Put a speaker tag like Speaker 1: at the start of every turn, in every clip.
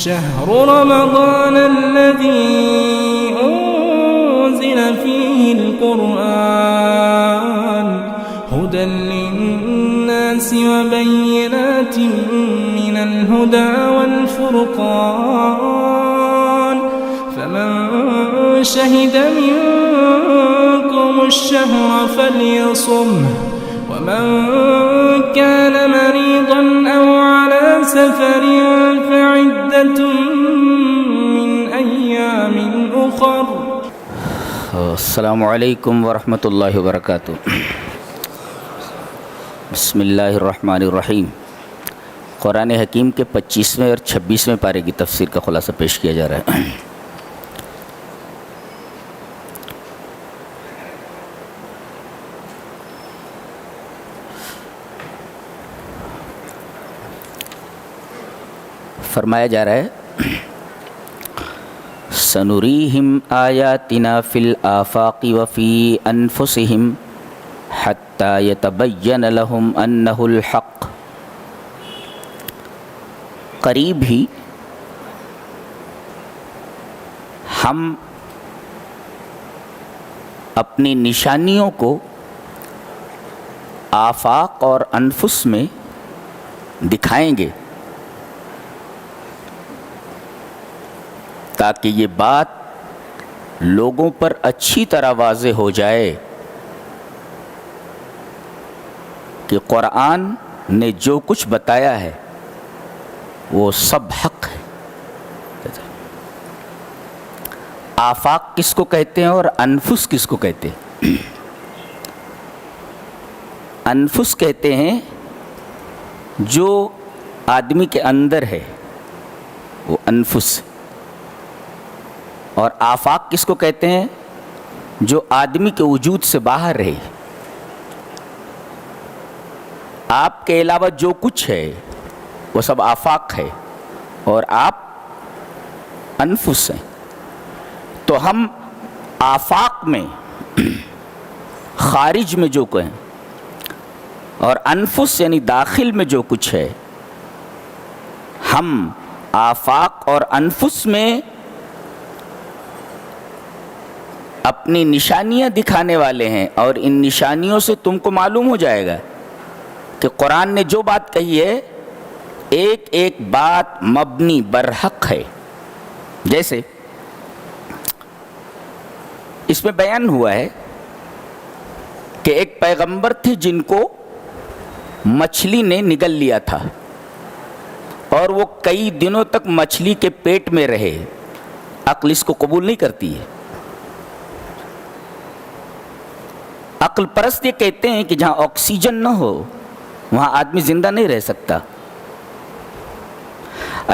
Speaker 1: شهر رمضان الذي أنزل فيه القرآن هدى للناس وبينات من الهدى والفرقان فمن شهد منكم الشهر فليصمه ومن كان مريضا أو على سفر فعدة من أيام أخر.
Speaker 2: السلام علیکم ورحمۃ اللہ وبرکاتہ. بسم اللہ الرحمن الرحیم. قرآن حکیم کے 25ویں اور 26ویں پارے کی تفسیر کا خلاصہ پیش کیا جا رہا ہے. فرمایا جا رہا ہے سنریہم آیاتنا فی الآفاق وفی انفسہم حتی یتبین لہم انہ الحق. قریب ہی ہم اپنی نشانیوں کو آفاق اور انفس میں دکھائیں گے تاکہ یہ بات لوگوں پر اچھی طرح واضح ہو جائے کہ قرآن نے جو کچھ بتایا ہے وہ سب حق ہے. آفاق کس کو کہتے ہیں اور انفس کس کو کہتے ہیں؟ انفس کہتے ہیں جو آدمی کے اندر ہے وہ انفس، اور آفاق کس کو کہتے ہیں؟ جو آدمی کے وجود سے باہر رہے. آپ کے علاوہ جو کچھ ہے وہ سب آفاق ہے اور آپ انفس ہیں. تو ہم آفاق میں خارج میں جو کہیں اور انفس یعنی داخل میں جو کچھ ہے، ہم آفاق اور انفس میں اپنی نشانیاں دکھانے والے ہیں، اور ان نشانیوں سے تم کو معلوم ہو جائے گا کہ قرآن نے جو بات کہی ہے ایک ایک بات مبنی برحق ہے. جیسے اس میں بیان ہوا ہے کہ ایک پیغمبر تھے جن کو مچھلی نے نگل لیا تھا اور وہ کئی دنوں تک مچھلی کے پیٹ میں رہے. عقل اس کو قبول نہیں کرتی ہے. عقل پرست یہ کہتے ہیں کہ جہاں آکسیجن نہ ہو وہاں آدمی زندہ نہیں رہ سکتا.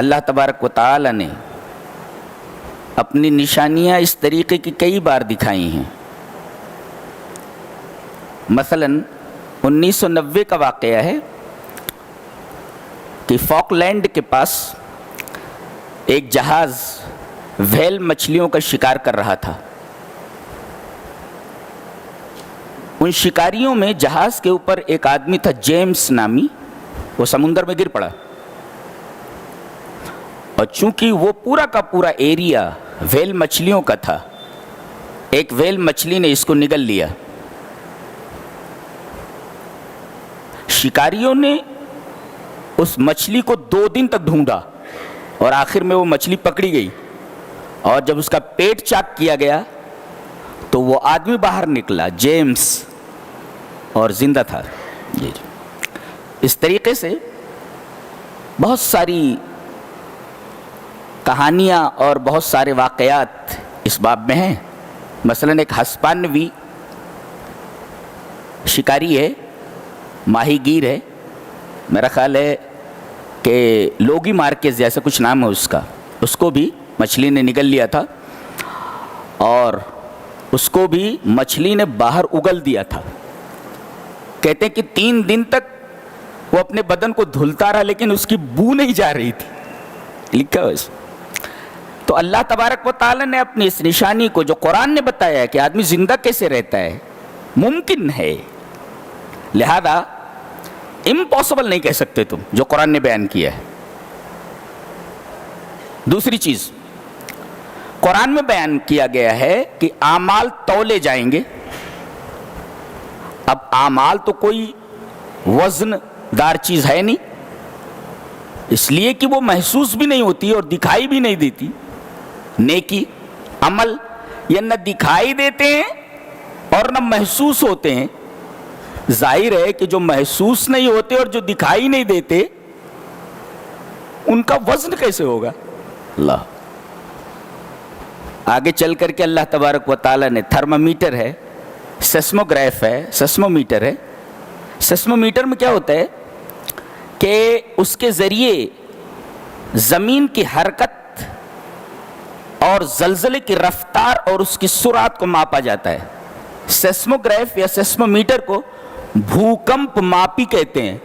Speaker 2: اللہ تبارک و تعالی نے اپنی نشانیاں اس طریقے کی کئی بار دکھائی ہیں. مثلا 1990 کا واقعہ ہے کہ فاک لینڈ کے پاس ایک جہاز ویل مچھلیوں کا شکار کر رہا تھا. ان شکاریوں میں جہاز کے اوپر ایک آدمی تھا جیمز نامی، وہ سمندر میں گر پڑا، اور چونکہ وہ پورا کا پورا ایریا ویل مچھلیوں کا تھا، ایک ویل مچھلی نے اس کو نگل لیا. شکاریوں نے اس مچھلی کو 2 دن تک ڈھونڈا اور آخر میں وہ مچھلی پکڑی گئی، اور جب اس کا پیٹ چاک کیا گیا تو وہ آدمی باہر نکلا، جیمز، اور زندہ تھا. اس طریقے سے بہت ساری کہانیاں اور بہت سارے واقعات اس باب میں ہیں. مثلا ایک ہسپانوی شکاری ہے، ماہی گیر ہے، میرا خیال ہے کہ لوگی مارکیز جیسا کچھ نام ہے اس کا. اس کو بھی مچھلی نے نگل لیا تھا اور اس کو بھی مچھلی نے باہر اگل دیا تھا. کہتے ہیں کہ 3 دن تک وہ اپنے بدن کو دھلتا رہا لیکن اس کی بو نہیں جا رہی تھی. لکھا ہو اس. تو اللہ تبارک و تعالی نے اپنی اس نشانی کو جو قرآن نے بتایا ہے کہ آدمی زندہ کیسے رہتا ہے، ممکن ہے، لہذا امپاسبل نہیں کہہ سکتے تم جو قرآن نے بیان کیا ہے. دوسری چیز قرآن میں بیان کیا گیا ہے کہ اعمال تولے جائیں گے. اب اعمال تو کوئی وزن دار چیز ہے نہیں، اس لیے کہ وہ محسوس بھی نہیں ہوتی اور دکھائی بھی نہیں دیتی. نیکی عمل یہ نہ دکھائی دیتے ہیں اور نہ محسوس ہوتے ہیں. ظاہر ہے کہ جو محسوس نہیں ہوتے اور جو دکھائی نہیں دیتے ان کا وزن کیسے ہوگا؟ اللہ آگے چل کر کے اللہ تبارک و تعالیٰ نے تھرمامیٹر ہے، سیسموگراف ہے، سیسمومیٹر ہے. سیسمومیٹر میں کیا ہوتا ہے کہ اس کے ذریعے زمین کی حرکت اور زلزلے کی رفتار اور اس کی سرعت کو ماپا جاتا ہے. سیسموگراف یا سیسمومیٹر کو بھوکمپ ماپی کہتے ہیں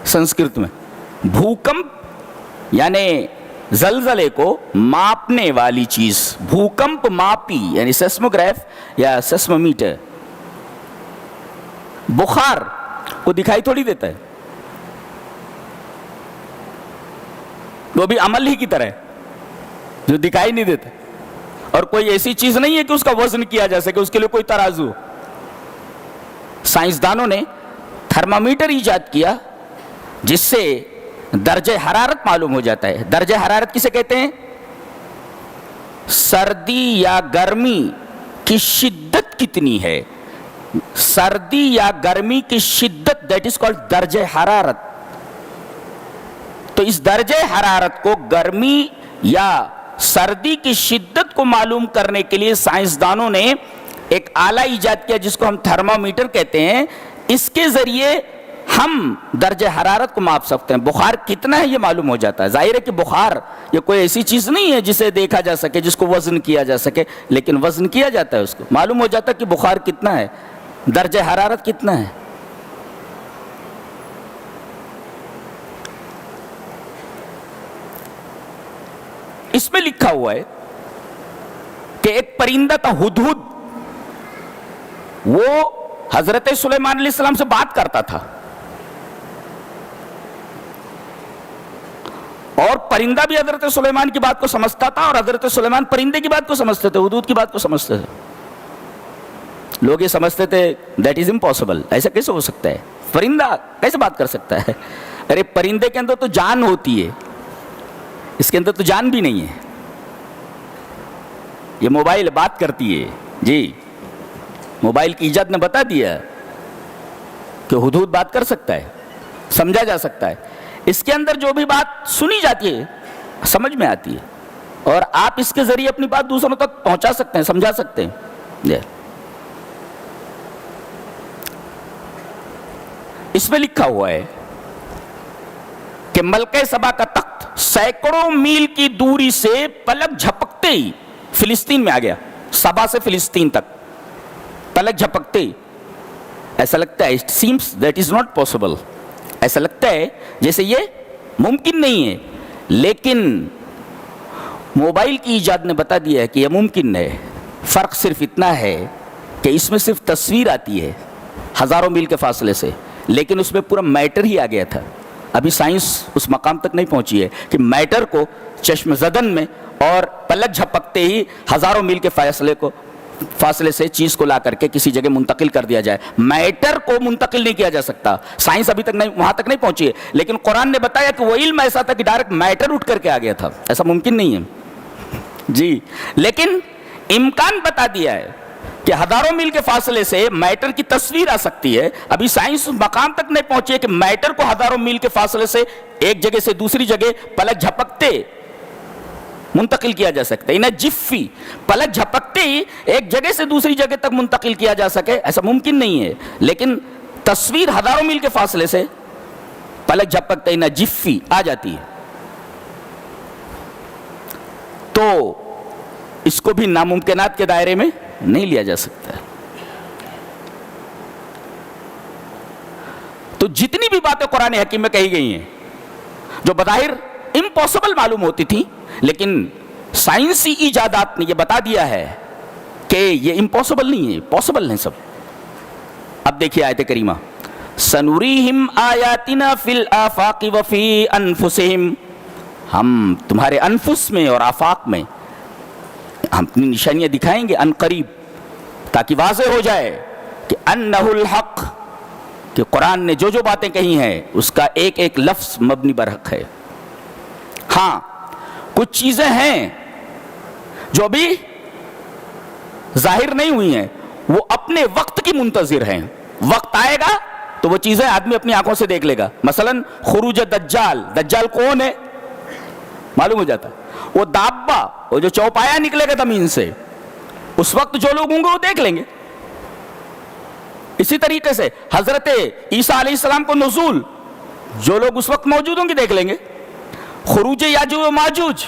Speaker 2: سنسکرت میں. بھوکمپ یعنی زلزلے کو ماپنے والی چیز، بھوکمپ ماپی یعنی سیسموگراف یا سیسمومیٹر. بخار کو دکھائی تھوڑی دیتا ہے، وہ بھی عمل ہی کی طرح ہے جو دکھائی نہیں دیتا، اور کوئی ایسی چیز نہیں ہے کہ اس کا وزن کیا جا سکے، اس کے لیے کوئی ترازو. سائنسدانوں نے تھرمامیٹر ایجاد کیا جس سے درجہ حرارت معلوم ہو جاتا ہے. درجہ حرارت کسے کہتے ہیں؟ سردی یا گرمی کی شدت کتنی ہے، سردی یا گرمی کی شدت، دیٹ از کالڈ درجہ حرارت. تو اس درجہ حرارت کو، گرمی یا سردی کی شدت کو معلوم کرنے کے لیے سائنسدانوں نے ایک آلہ ایجاد کیا جس کو ہم تھرمامیٹر کہتے ہیں. اس کے ذریعے ہم درجہ حرارت کو ماپ سکتے ہیں. بخار کتنا ہے یہ معلوم ہو جاتا ہے. ظاہر ہے کہ بخار یہ کوئی ایسی چیز نہیں ہے جسے دیکھا جا سکے، جس کو وزن کیا جا سکے، لیکن وزن کیا جاتا ہے، اس کو معلوم ہو جاتا ہے کہ بخار کتنا ہے، درجہ حرارت کتنا ہے. اس میں لکھا ہوا ہے کہ ایک پرندہ تھا ہدہد، وہ حضرت سلیمان علیہ السلام سے بات کرتا تھا، اور پرندہ بھی حضرت سلیمان کی بات کو سمجھتا تھا اور حضرت سلیمان پرندے کی بات کو سمجھتے تھے، ہدہد کی بات کو سمجھتے تھے. لوگ یہ سمجھتے تھے دیٹ از امپاسبل، ایسا کیسے ہو سکتا ہے، پرندہ کیسے بات کر سکتا ہے؟ ارے پرندے کے اندر تو جان ہوتی ہے، اس کے اندر تو جان بھی نہیں ہے. یہ موبائل بات کرتی ہے جی، موبائل کی ایجاد نے بتا دیا کہ ہدہد بات کر سکتا ہے، سمجھا جا سکتا ہے. اس کے اندر جو بھی بات سنی جاتی ہے سمجھ میں آتی ہے، اور آپ اس کے ذریعے اپنی بات دوسروں تک پہنچا سکتے ہیں، سمجھا سکتے ہیں. اس میں لکھا ہوا ہے کہ ملکہ سبا کا تخت سینکڑوں میل کی دوری سے پلک جھپکتے ہی فلسطین میں آ گیا. سبا سے فلسطین تک پلک جھپکتے ہی. ایسا لگتا ہے, it seems that is not possible, ایسا لگتا ہے جیسے یہ ممکن نہیں ہے, لیکن موبائل کی ایجاد نے بتا دیا ہے کہ یہ ممکن ہے. فرق صرف اتنا ہے کہ اس میں صرف تصویر آتی ہے ہزاروں میل کے فاصلے سے, لیکن اس میں پورا میٹر ہی آ گیا تھا. ابھی سائنس اس مقام تک نہیں پہنچی ہے کہ میٹر کو چشم زدن میں اور پلک جھپکتے ہی ہزاروں میل کے فاصلے سے چیز کو لا کر کے کسی جگہ منتقل کر دیا جائے. میٹر کو منتقل نہیں کیا جا سکتا, سائنس ابھی تک نہیں, وہاں تک نہیں پہنچی ہے, لیکن قرآن نے بتایا کہ وہ علم ایسا تھا کہ ڈائریکٹ میٹر اٹھ کر کے آ گیا تھا. ایسا ممکن نہیں ہے جی, لیکن امکان بتا دیا ہے کہ ہزاروں میل کے فاصلے سے میٹر کی تصویر آ سکتی ہے. ابھی سائنس مقام تک نہیں پہنچی ہے کہ میٹر کو ہزاروں میل کے فاصلے سے ایک جگہ سے دوسری جگہ پلک جھپکتے منتقل کیا جا سکتا ہے. انہیں جفی پلک جھپکتے ہی ایک جگہ سے دوسری جگہ تک منتقل کیا جا سکے, ایسا ممکن نہیں ہے, لیکن تصویر ہزاروں میل کے فاصلے سے پلک جھپکتے ہی انہیں جفی آ جاتی ہے. تو اس کو بھی ناممکنات کے دائرے میں نہیں لیا جا سکتا. تو جتنی بھی باتیں قرآن حکیم میں کہی گئی ہیں جو بظاہر امپاسبل معلوم ہوتی تھی, لیکن سائنسی ایجادات نے یہ بتا دیا ہے کہ یہ امپاسبل نہیں ہے, پاسبل ہیں سب. اب دیکھیے آیت کریمہ, سنوریہم آیاتنا فی الآفاق وفی انفسہم, ہم تمہارے انفس میں اور آفاق میں ہم اپنی نشانیاں دکھائیں گے ان قریب، تاکہ واضح ہو جائے کہ انہ الحق، کہ قرآن نے جو جو باتیں کہی ہیں اس کا ایک ایک لفظ مبنی برحق ہے۔ ہاں کچھ چیزیں ہیں جو ابھی ظاہر نہیں ہوئی ہیں، وہ اپنے وقت کی منتظر ہیں، وقت آئے گا تو وہ چیزیں آدمی اپنی آنکھوں سے دیکھ لے گا۔ مثلا خروج دجال، دجال کون ہے معلوم ہو جاتا ہے، وہ دابہ، وہ جو چوپایا نکلے گا زمین سے، اس وقت جو لوگ ہوں گے وہ دیکھ لیں گے۔ اسی طریقے سے حضرت عیسیٰ علیہ السلام کو نزول، جو لوگ اس وقت موجود ہوں گے دیکھ لیں گے۔ خروج یاجوج و ماجوج،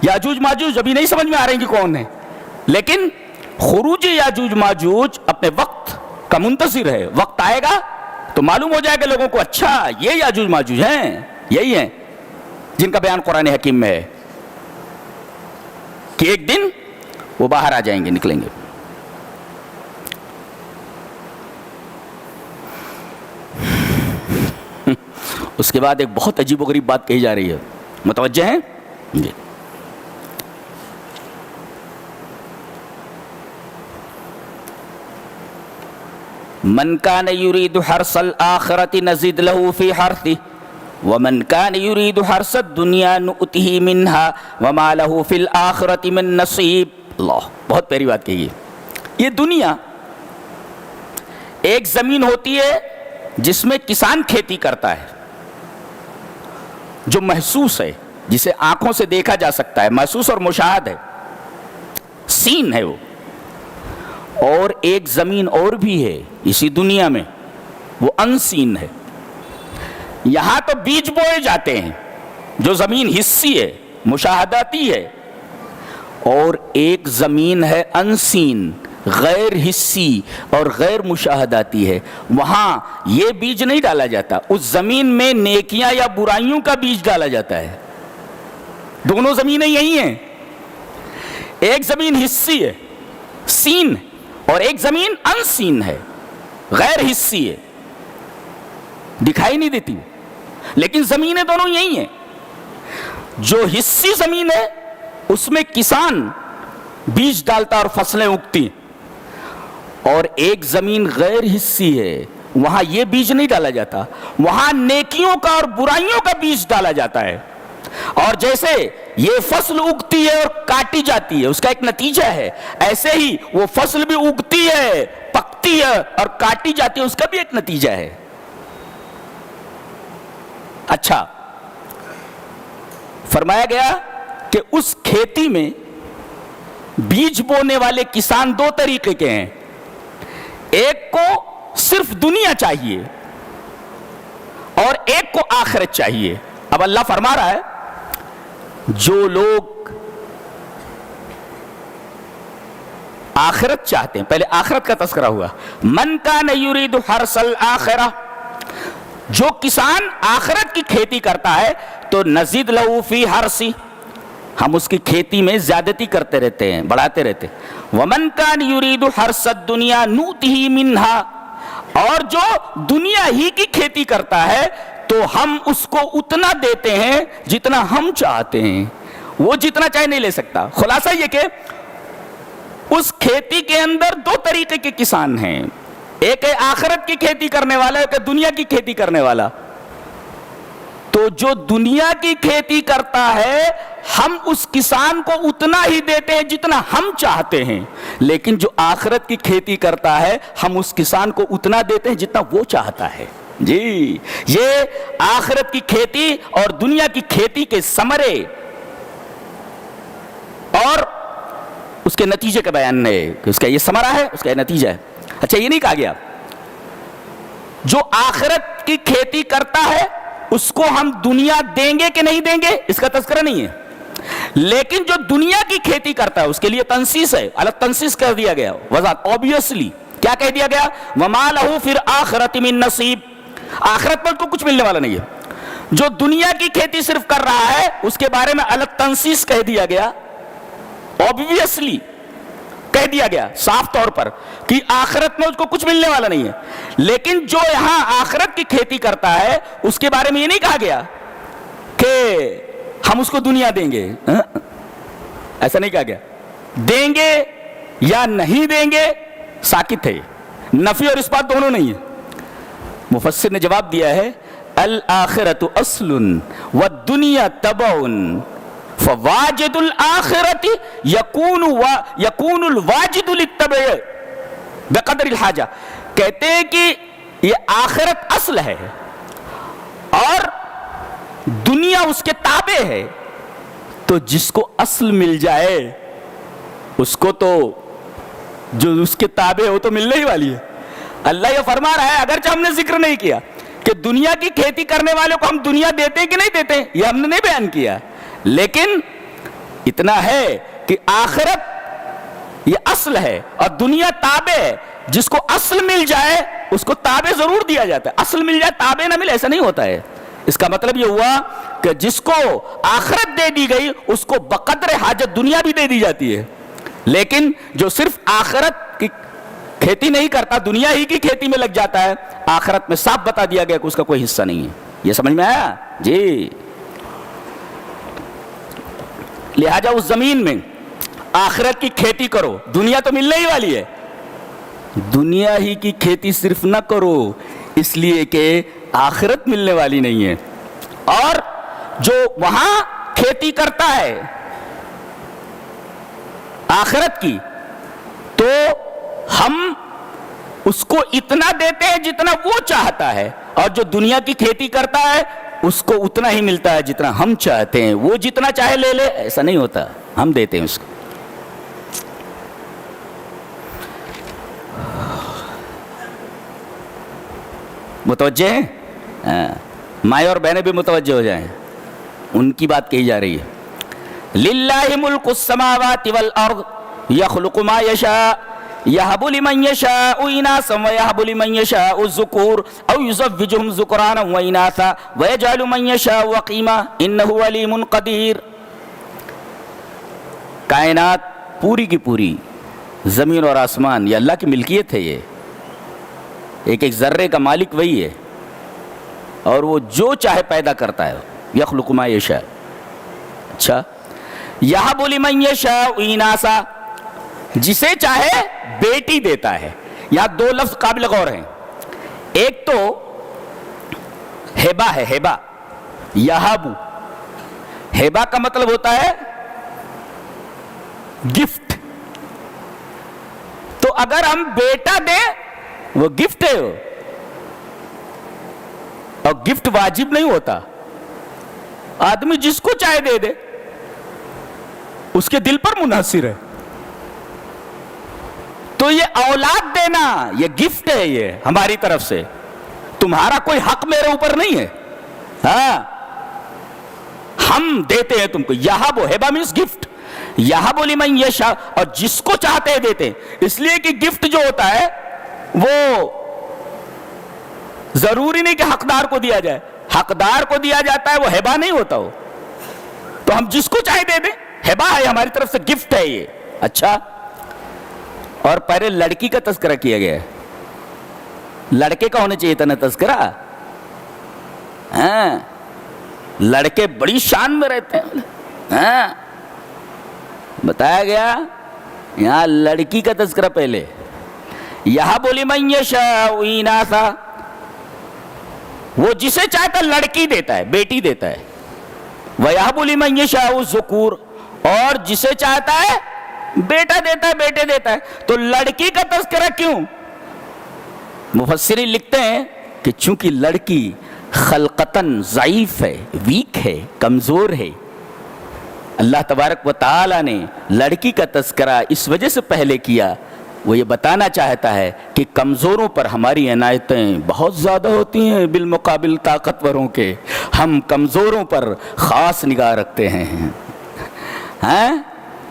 Speaker 2: یاجوج ماجوج ابھی نہیں سمجھ میں آ رہے ہیں کہ کون ہے، لیکن خروج یاجوج ماجوج اپنے وقت کا منتظر ہے، وقت آئے گا تو معلوم ہو جائے گا لوگوں کو، اچھا یہ یاجوج ماجوج ہیں، یہی ہیں جن کا بیان قرآن حکیم میں ہے کہ ایک دن وہ باہر آ جائیں گے، نکلیں گے۔ اس کے بعد ایک بہت عجیب و غریب بات کہی جا رہی ہے، متوجہ ہیں جی؟ من کان یرید حرث الآخرۃ نزد له فی حرثہ ومن کان یرید حرث الدنیا نؤتہ منہا وما له فی الآخرۃ من نصیب۔ اللہ، بہت پیاری بات کہی ہے۔ یہ دنیا ایک زمین ہوتی ہے جس میں کسان کھیتی کرتا ہے، جو محسوس ہے، جسے آنکھوں سے دیکھا جا سکتا ہے، محسوس اور مشاہد ہے، سین ہے وہ۔ اور ایک زمین اور بھی ہے اسی دنیا میں، وہ انسین ہے۔ یہاں تو بیج بوئے جاتے ہیں، جو زمین حسی ہے، مشاہداتی ہے، اور ایک زمین ہے انسین، غیر حسی اور غیر مشاہداتی ہے۔ وہاں یہ بیج نہیں ڈالا جاتا، اس زمین میں نیکیاں یا برائیوں کا بیج ڈالا جاتا ہے۔ دونوں زمینیں یہی ہیں، ایک زمین حسی ہے، سین، اور ایک زمین انسین ہے، غیر حسی ہے، دکھائی نہیں دیتی، لیکن زمینیں دونوں یہی ہیں۔ جو حسی زمین ہے اس میں کسان بیج ڈالتا اور فصلیں اگتی، اور ایک زمین غیر حسی ہے، وہاں یہ بیج نہیں ڈالا جاتا، وہاں نیکیوں کا اور برائیوں کا بیج ڈالا جاتا ہے۔ اور جیسے یہ فصل اگتی ہے اور کاٹی جاتی ہے، اس کا ایک نتیجہ ہے، ایسے ہی وہ فصل بھی اگتی ہے، پکتی ہے اور کاٹی جاتی ہے، اس کا بھی ایک نتیجہ ہے۔ اچھا، فرمایا گیا کہ اس کھیتی میں بیج بونے والے کسان دو طریقے کے ہیں، ایک کو صرف دنیا چاہیے اور ایک کو آخرت چاہیے۔ اب اللہ فرما رہا ہے جو لوگ آخرت چاہتے ہیں، پہلے آخرت کا تذکرہ ہوا، من کان یرید حرث الآخرہ، جو کسان آخرت کی کھیتی کرتا ہے تو نزید لہ فی حرثہ، ہم اس کی کھیتی میں زیادتی کرتے رہتے ہیں، بڑھاتے رہتے ہیں۔ ومن کان یرید حرث الدنیا نؤتہ منہا، اور جو دنیا ہی کی کھیتی کرتا ہے تو ہم اس کو اتنا دیتے ہیں جتنا ہم چاہتے ہیں، وہ جتنا چاہے نہیں لے سکتا۔ خلاصہ یہ کہ اس کھیتی کے اندر دو طریقے کے کسان ہیں، ایک ہے آخرت کی کھیتی کرنے والا، ایک ہے دنیا کی کھیتی کرنے والا۔ تو جو دنیا کی کھیتی کرتا ہے ہم اس کسان کو اتنا ہی دیتے ہیں جتنا ہم چاہتے ہیں، لیکن جو آخرت کی کھیتی کرتا ہے ہم اس کسان کو اتنا دیتے ہیں جتنا وہ چاہتا ہے۔ جی، یہ آخرت کی کھیتی اور دنیا کی کھیتی کے ثمرے اور اس کے نتیجے کا بیان ہے کہ اس کا یہ ثمرہ ہے، اس کا یہ نتیجہ ہے۔ اچھا، یہ نہیں کہا گیا جو آخرت کی کھیتی کرتا ہے اس کو ہم دنیا دیں گے کہ نہیں دیں گے، اس کا تذکرہ نہیں ہے، لیکن جو دنیا کی کھیتی کرتا ہے اس کے لیے تنصیص ہے، الگ تنصیص کر دیا گیا، وضاحت اوبیسلی کیا کہہ دیا گیا، وما لہ فی الآخرۃ من نصیب، آخرت پر کو کچھ ملنے والا نہیں ہے۔ جو دنیا کی کھیتی صرف کر رہا ہے اس کے بارے میں الگ تنصیص کہہ دیا گیا، اوبویسلی کہہ دیا گیا صاف طور پر کہ آخرت میں اس کو کچھ ملنے والا نہیں ہے، لیکن جو یہاں آخرت کی کھیتی کرتا ہے اس کے بارے میں یہ نہیں کہا گیا کہ ہم اس کو دنیا دیں گے. ایسا نہیں کہا گیا. دیں گے یا نہیں دیں گے ساکت ہے, نفی اور اس بات دونوں نہیں ہے. مفسر نے جواب دیا ہے الآخرۃ اصل والدنیا تبع فواجد الآخرۃ یکون الواجد للتبع بقدر الحاجہ. کہتے ہیں کہ یہ آخرت اصل ہے اور دنیا اس کے تابع ہے, تو جس کو اصل مل جائے اس کو تو جو اس کے تابع ہو تو ملنے ہی والی ہے. اللہ یہ فرما رہا ہے, اگرچہ ہم نے ذکر نہیں کیا کہ دنیا کی کھیتی کرنے والوں کو ہم دنیا دیتے ہیں کہ نہیں دیتے, یہ ہم نے نہیں بیان کیا, لیکن اتنا ہے کہ آخرت یہ اصل ہے اور دنیا تابع ہے. جس کو اصل مل جائے اس کو تابع ضرور دیا جاتا ہے. اصل مل جائے تابع نہ ملے ایسا نہیں ہوتا ہے. اس کا مطلب یہ ہوا کہ جس کو آخرت دے دی گئی اس کو بقدر حاجت دنیا بھی دے دی جاتی ہے, لیکن جو صرف آخرت کی کھیتی نہیں کرتا, دنیا ہی کی کھیتی میں لگ جاتا ہے, آخرت میں صاف بتا دیا گیا کہ اس کا کوئی حصہ نہیں ہے. یہ سمجھ میں آیا جی؟ لہذا اس زمین میں آخرت کی کھیتی کرو, دنیا تو ملنے ہی والی ہے. دنیا ہی کی کھیتی صرف نہ کرو اس لیے کہ آخرت ملنے والی نہیں ہے. اور جو وہاں کھیتی کرتا ہے آخرت کی, تو ہم اس کو اتنا دیتے ہیں جتنا وہ چاہتا ہے, اور جو دنیا کی کھیتی کرتا ہے اس کو اتنا ہی ملتا ہے جتنا ہم چاہتے ہیں. وہ جتنا چاہے لے لے, ایسا نہیں ہوتا, ہم دیتے ہیں اس کو. متوجہ ہیں؟ مائیں اور بہنیں بھی متوجہ ہو جائیں, ان کی بات کہی جا رہی ہے. للہ ملک السماوات والارض یخلق ما یشاء یہب لمن یشاء اناثا ویہب لمن یشاء الذکور او یزوجہم ذکرانا واناثا ویجعل من یشاء عقیما انہ علیم قدیر. کائنات پوری کی پوری, زمین اور آسمان, یہ اللہ کی ملکیت ہے. یہ ایک ایک ذرے کا مالک وہی ہے, اور وہ جو چاہے پیدا کرتا ہے. یخلق ما یشاء. اچھا, یہب لمن یشاء اناثا, جسے چاہے بیٹی دیتا ہے. یہاں دو لفظ قابل غور ہیں. ایک تو ہیبا ہے, ہیبا, یہب, ہیبا کا مطلب ہوتا ہے گفٹ. تو اگر ہم بیٹا دیں وہ گفٹ ہے, اور گفٹ واجب نہیں ہوتا. آدمی جس کو چاہے دے دے, اس کے دل پر منحصر ہے. تو یہ اولاد دینا یہ گفٹ ہے, یہ ہماری طرف سے. تمہارا کوئی حق میرے اوپر نہیں ہے, ہاں, ہم دیتے ہیں تم کو. یہب, ہیبا مینس گفٹ. یہب لمن یشاء, اور جس کو چاہتے ہیں دیتے ہیں. اس لیے کہ گفٹ جو ہوتا ہے وہ ضروری نہیں کہ حقدار کو دیا جائے. حقدار کو دیا جاتا ہے, وہ ہیبا نہیں ہوتا. ہو تو ہم جس کو چاہے دے دیں, ہیبا ہے ہماری طرف سے, گفٹ ہے یہ. اچھا, اور پہلے لڑکی کا تذکرہ کیا گیا ہے. لڑکے کا ہونا چاہیے تھا نا تذکرہ. ہاں, لڑکے بڑی شان میں رہتے ہیں. ہاں, بتایا گیا یہاں لڑکی کا تذکرہ پہلے. یہب لمن یشاء اناثا, وہ جسے چاہتا لڑکی دیتا ہے, بیٹی دیتا ہے. وَيَهَبُ لِمَن يَشَاءُ الذُّكُورَ, اور جسے چاہتا ہے بیٹا دیتا ہے, بیٹے دیتا ہے. تو لڑکی کا تذکرہ کیوں؟ مفسرین لکھتے ہیں کہ چونکہ لڑکی خلقتاً ضعیف ہے, ویک ہے, کمزور ہے, اللہ تبارک و تعالی نے لڑکی کا تذکرہ اس وجہ سے پہلے کیا. وہ یہ بتانا چاہتا ہے کہ کمزوروں پر ہماری عنایتیں بہت زیادہ ہوتی ہیں بالمقابل طاقتوروں کے. ہم کمزوروں پر خاص نگاہ رکھتے ہیں, ہاں,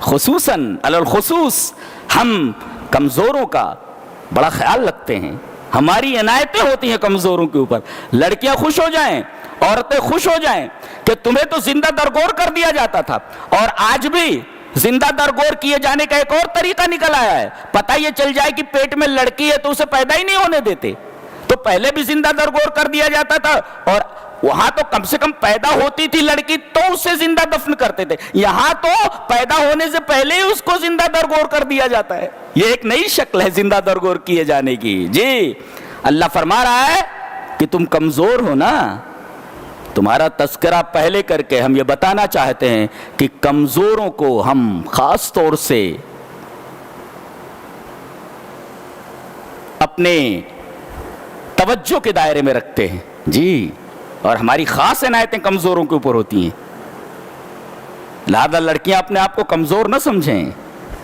Speaker 2: خصوصاً علی الخصوص ہم کمزوروں کا بڑا خیال رکھتے ہیں. ہماری عنایتیں ہوتی ہیں کمزوروں کے اوپر. لڑکیاں خوش ہو جائیں, عورتیں خوش ہو جائیں کہ تمہیں تو زندہ درگور کر دیا جاتا تھا, اور آج بھی زندہ درگور کیے جانے کا ایک اور طریقہ نکل آیا ہے. پتہ یہ چل جائے کہ پیٹ میں لڑکی ہے تو اسے پیدا ہی نہیں ہونے دیتے. تو پہلے بھی زندہ درگور کر دیا جاتا تھا, اور وہاں تو کم سے کم پیدا ہوتی تھی لڑکی تو اسے زندہ دفن کرتے تھے، یہاں تو پیدا ہونے سے پہلے ہی اس کو زندہ درگور کر دیا جاتا ہے. یہ ایک نئی شکل ہے زندہ درگور کیے جانے کی. جی اللہ فرما رہا ہے کہ تم کمزور ہو نا. تمہارا تذکرہ پہلے کر کے ہم یہ بتانا چاہتے ہیں کہ کمزوروں کو ہم خاص طور سے اپنے توجہ کے دائرے میں رکھتے ہیں. جی اور ہماری خاص عنایتیں کمزوروں کے اوپر ہوتی ہیں. لہذا لڑکیاں اپنے آپ کو کمزور نہ سمجھیں،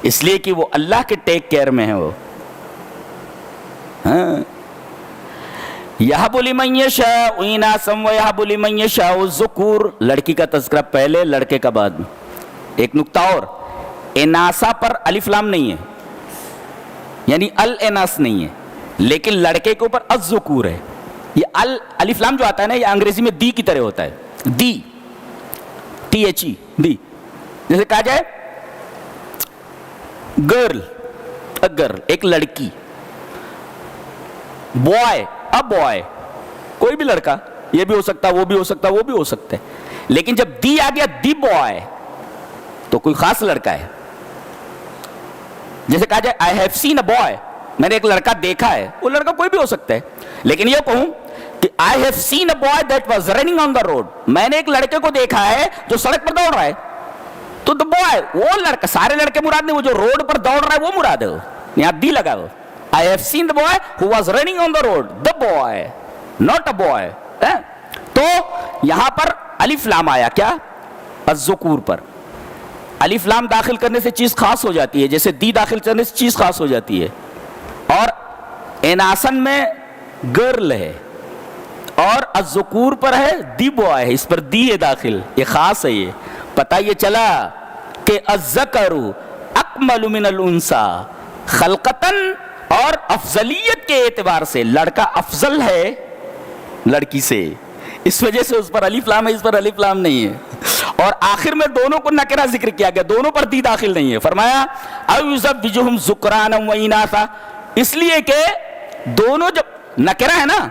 Speaker 2: اس لیے کہ وہ اللہ کے ٹیک کیئر میں ہیں. وہ یَهَبُ لِمَن یَشَاءُ إِنَاثًا وَیَهَبُ لِمَن یَشَاءُ الذُّکُورَ. لڑکی کا تذکرہ پہلے، لڑکے کا بعد میں. ایک نکتہ اور، اناسا پر الف لام نہیں ہے، یعنی الاناس نہیں ہے، لیکن لڑکے کے اوپر الذکور ہے. یہ الف لام جو آتا ہے نا، یہ انگریزی میں دی کی طرح ہوتا ہے. دی THE دی. جیسے کہا جائے گرل، گرل ایک لڑکی، بوائے ا بوائے کوئی بھی لڑکا، یہ بھی ہو سکتا ہے، وہ بھی ہو سکتا ہے، وہ بھی ہو سکتا ہے. لیکن جب دی آ گیا دی بوائے تو کوئی خاص لڑکا ہے. جیسے کہا جائے I have seen a boy, میں نے ایک لڑکا دیکھا ہے، وہ لڑکا کوئی بھی ہو سکتا ہے. لیکن یہ کہوں کہ I have seen a boy that was running on the road, میں نے ایک لڑکے کو دیکھا ہے جو سڑک پر دوڑ رہا ہے، تو دا بوائے وہ لڑکا، سارے لڑکے مراد نہیں، وہ جو روڈ پر دوڑ رہا ہے وہ مراد ہے. یہاں دی لگا ہو. I have seen the boy who was running on the road. The boy, not a boy. تو یہاں پر الف لام آیا کیا؟ الذکور پر. الف لام داخل کرنے سے چیز خاص ہو جاتی ہے، جیسے دی داخل کرنے سے چیز خاص ہو جاتی ہے. اور اناسن میں گرل ہے اور الذکور پر ہے دی بوائے ہے، اس پر دی ہے داخل، یہ خاص ہے. یہ پتہ یہ چلا کہ الذکر اکمل من الانثی خلقتاً، اور افضلیت کے اعتبار سے لڑکا افضل ہے لڑکی سے، اس وجہ سے اس پر الف لام ہے، اس پر الف لام نہیں ہے. اور آخر میں دونوں کو نکرہ ذکر کیا گیا، دونوں پر دی داخل نہیں ہے. فرمایا او یزوجہم ذکرانا و اناثا، اس لیے کہ دونوں جب نکرہ ہے نا،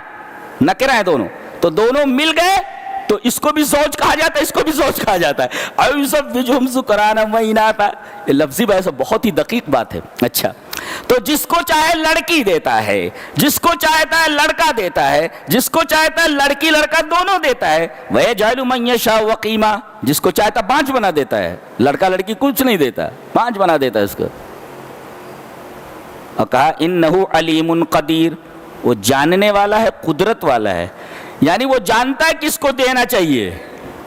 Speaker 2: نکرہ ہے دونوں، تو دونوں مل گئے تو اس کو بھی زوج کہا جاتا ہے، اس کو بھی زوج کہا جاتا ہے. او یزوجہم ذکرانا و اناثا، یہ لفظی بحث بہت ہی دقیق بات ہے. اچھا، تو جس کو چاہے لڑکی دیتا ہے، جس کو چاہتا ہے لڑکا دیتا ہے، جس کو چاہتا ہے لڑکی لڑکا دونوں دیتا ہے. وَيَجْعَلُ مَن يَشَاءُ عَقِيمًا، جس کو چاہتا 5 بنا دیتا ہے، لڑکا لڑکی کچھ نہیں دیتا، 5 بنا دیتا ہے اس کو. اور کہا اِنَّهُ عَلِيمٌ قَدِيرٌ، وہ جاننے والا ہے، قدرت والا ہے، یعنی وہ جانتا ہے کس کو دینا چاہیے.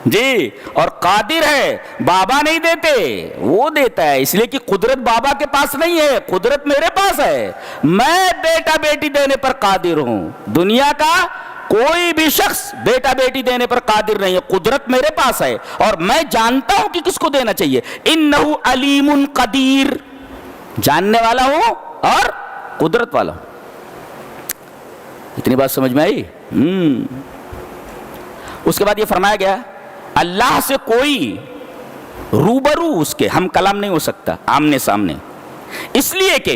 Speaker 2: جی اور قادر ہے، بابا نہیں دیتے، وہ دیتا ہے، اس لیے کہ قدرت بابا کے پاس نہیں ہے، قدرت میرے پاس ہے. میں بیٹا بیٹی دینے پر قادر ہوں، دنیا کا کوئی بھی شخص بیٹا بیٹی دینے پر قادر نہیں ہے، قدرت میرے پاس ہے اور میں جانتا ہوں کہ کس کو دینا چاہیے. انہو علیم قدیر، جاننے والا ہوں اور قدرت والا ہوں. اتنی بات سمجھ میں آئی؟ اس کے بعد یہ فرمایا گیا اللہ سے کوئی روبرو اس کے ہم کلام نہیں ہو سکتا آمنے سامنے، اس لیے کہ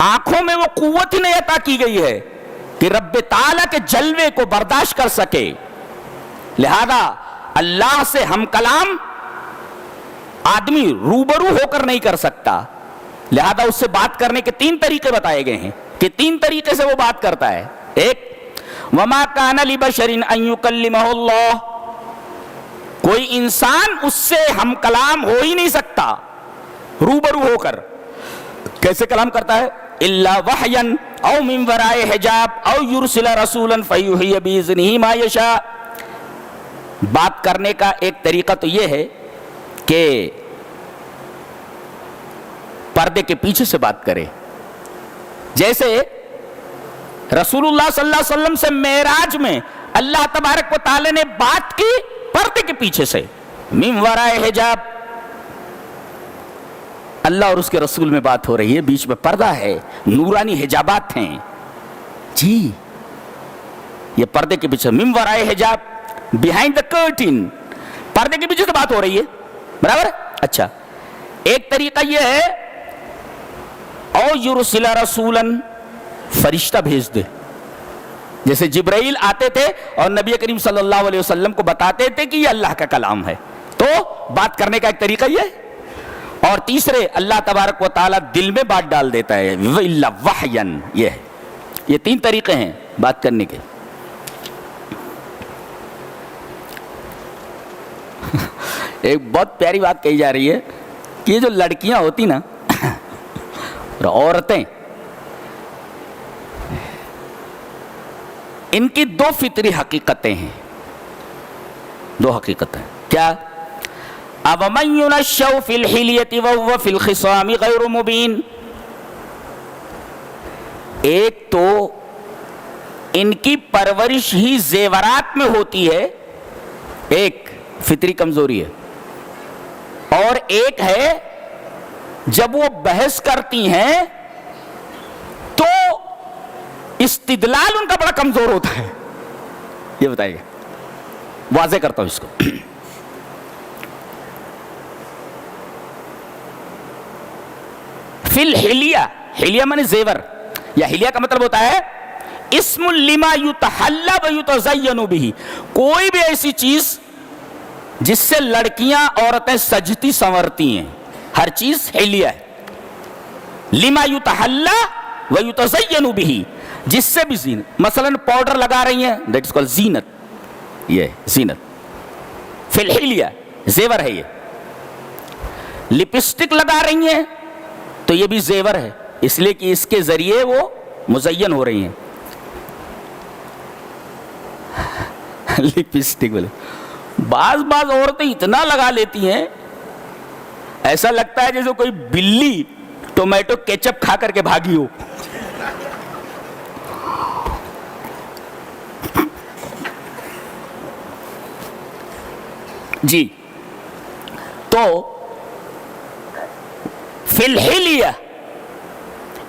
Speaker 2: آنکھوں میں وہ قوت ہی نہیں عطا کی گئی ہے کہ رب تعالیٰ کے جلوے کو برداشت کر سکے. لہذا اللہ سے ہم کلام آدمی روبرو ہو کر نہیں کر سکتا. لہذا اس سے بات کرنے کے 3 طریقے بتائے گئے ہیں کہ 3 طریقے سے وہ بات کرتا ہے. ایک، وما کان لبشر ان یکلمہ اللہ، کوئی انسان اس سے ہم کلام ہو ہی نہیں سکتا روبرو ہو کر. کیسے کلام کرتا ہے؟ الا وحیا او من وراء حجاب او یرسل رسولا فیوحی باذنہ ما یشاء. بات کرنے کا ایک طریقہ تو یہ ہے کہ پردے کے پیچھے سے بات کرے، جیسے رسول اللہ صلی اللہ علیہ وسلم سے معراج میں اللہ تبارک و تعالی نے بات کی پردے کے پیچھے سے، من وراء حجاب. اللہ اور اس کے رسول میں بات ہو رہی ہے، بیچ میں پردہ ہے، نورانی حجابات ہیں. جی یہ پردے کے پیچھے، من وراء حجاب، بیہائنڈ دا کرٹن، پردے کے پیچھے سے بات ہو رہی ہے. برابر؟ اچھا، ایک طریقہ یہ ہے او یرسل رسولا، فرشتہ بھیج دے. جیسے جبرائیل آتے تھے اور نبی کریم صلی اللہ علیہ وسلم کو بتاتے تھے کہ یہ اللہ کا کلام ہے، تو بات کرنے کا ایک طریقہ یہ ہے۔ اور تیسرے، اللہ تبارک و تعالیٰ دل میں بات ڈال دیتا ہے، وَإِلَّا وَحْيًا، یہ 3 طریقے ہیں بات کرنے کے۔ ایک بہت پیاری بات کہی جا رہی ہے کہ یہ جو لڑکیاں ہوتی نا اور عورتیں، ان کی 2 فطری حقیقتیں ہیں، 2 حقیقتیں کیا؟ أَوَمَنْ يُنَشَّأُ فِي الْحِلْيَةِ وَهُوَ فِي الْخِصَامِ غَيْرُ مُبِينٍ، ایک تو ان کی پرورش ہی زیورات میں ہوتی ہے، ایک فطری کمزوری ہے، اور ایک ہے جب وہ بحث کرتی ہیں تو استدلال ان کا بڑا کمزور ہوتا ہے۔ یہ بتائیے، واضح کرتا ہوں اس کو۔ فی الحلیہ، حلیہ مانے زیور، یا حلیہ کا مطلب ہوتا ہے اسم لما یتحلی و یتزین بہ، کوئی بھی ایسی چیز جس سے لڑکیاں عورتیں سجتی سنورتی ہیں، ہر چیز حلیہ ہے۔ لما یتحلی و یتزین بہ، جس سے بھی زینت، مثلا پاؤڈر لگا رہی ہیں، دیٹ از کال زینت، یہ زینت فی الحلیہ، زیور ہے یہ۔ لپسٹک لگا رہی ہیں تو یہ بھی زیور ہے، اس لیے کہ اس کے ذریعے وہ مزین ہو رہی ہیں۔ لپسٹک بولے، بعض عورتیں اتنا لگا لیتی ہیں ایسا لگتا ہے جیسے کوئی بلی ٹومیٹو کیچپ کھا کر کے بھاگی ہو۔ جی، تو فی الحلیہ،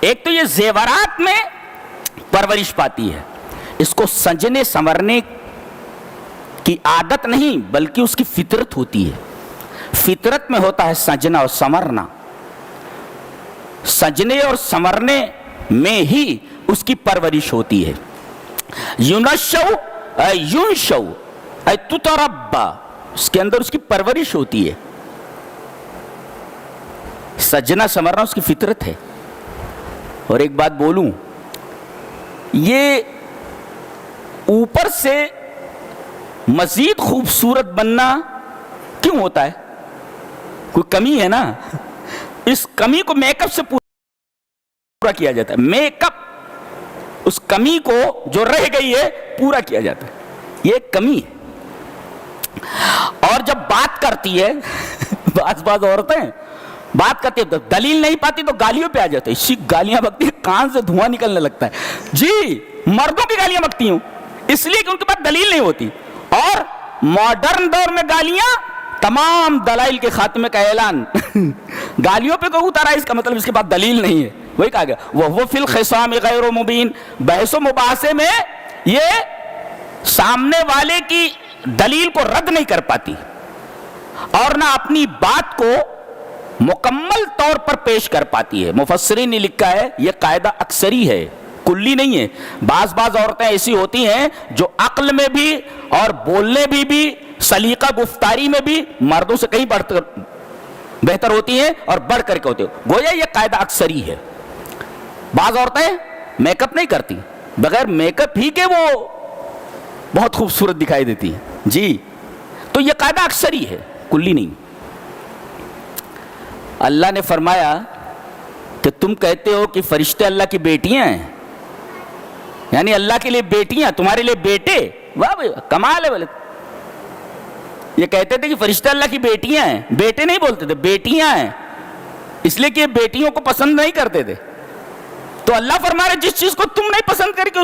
Speaker 2: ایک تو یہ زیورات میں پرورش پاتی ہے، اس کو سجنے سنورنے کی عادت نہیں بلکہ اس کی فطرت ہوتی ہے۔ فطرت میں ہوتا ہے سجنا اور سنورنا، سجنے اور سنورنے میں ہی اس کی پرورش ہوتی ہے۔ یونشو ینشو تتربا، اس کے اندر اس کی پرورش ہوتی ہے۔ سجنا سنورنا اس کی فطرت ہے۔ اور ایک بات بولوں، یہ اوپر سے مزید خوبصورت بننا کیوں ہوتا ہے؟ کوئی کمی ہے نا، اس کمی کو میک اپ سے پورا کیا جاتا ہے۔ میک اپ اس کمی کو جو رہ گئی ہے پورا کیا جاتا ہے، یہ ایک کمی ہے۔ اور جب بات کرتی ہے بعض عورتیں بات کرتی ہے، دلیل نہیں پاتی تو گالیوں پہ آ جاتے، اسی گالیاں بکتی ہے، کان سے دھواں نکلنے لگتا ہے۔ جی، مردوں کی گالیاں بکتی ہوں اس لیے کہ ان کے پاس دلیل نہیں ہوتی، اور ماڈرن دور میں گالیاں تمام دلائل کے خاتمے کا اعلان۔ گالیوں پہ کوئی اتارا، اس کا مطلب اس کے پاس دلیل نہیں ہے، وہی کہا گیا وہ فی الخصام غیر مبین، بحث و مباحثے میں یہ سامنے والے کی دلیل کو رد نہیں کر پاتی اور نہ اپنی بات کو مکمل طور پر پیش کر پاتی ہے۔ مفسرین نے لکھا ہے یہ قاعدہ اکثری ہے، کلی نہیں ہے۔ بعض عورتیں ایسی ہوتی ہیں جو عقل میں بھی اور بولنے بھی سلیقہ گفتاری میں بھی مردوں سے کہیں بہتر ہوتی ہیں اور بڑھ کر کے ہوتی ہیں، گویا یہ قاعدہ اکثری ہے۔ بعض عورتیں میک اپ نہیں کرتی، بغیر میک اپ ہی کے وہ بہت خوبصورت دکھائی دیتی ہیں۔ جی، تو یہ قاعدہ اکثری ہے، کلی نہیں۔ اللہ نے فرمایا کہ تم کہتے ہو کہ فرشتے اللہ کی بیٹیاں ہیں، یعنی اللہ کے لیے بیٹیاں، تمہارے لیے بیٹے۔ واہ بھائی، کمال ہے۔ بولے یہ کہتے تھے کہ فرشتے اللہ کی بیٹیاں ہیں، بیٹے نہیں بولتے تھے، بیٹیاں ہیں، اس لیے کہ یہ بیٹیوں کو پسند نہیں کرتے تھے۔ تو اللہ فرما رہے جس چیز کو تم نہیں پسند کر کے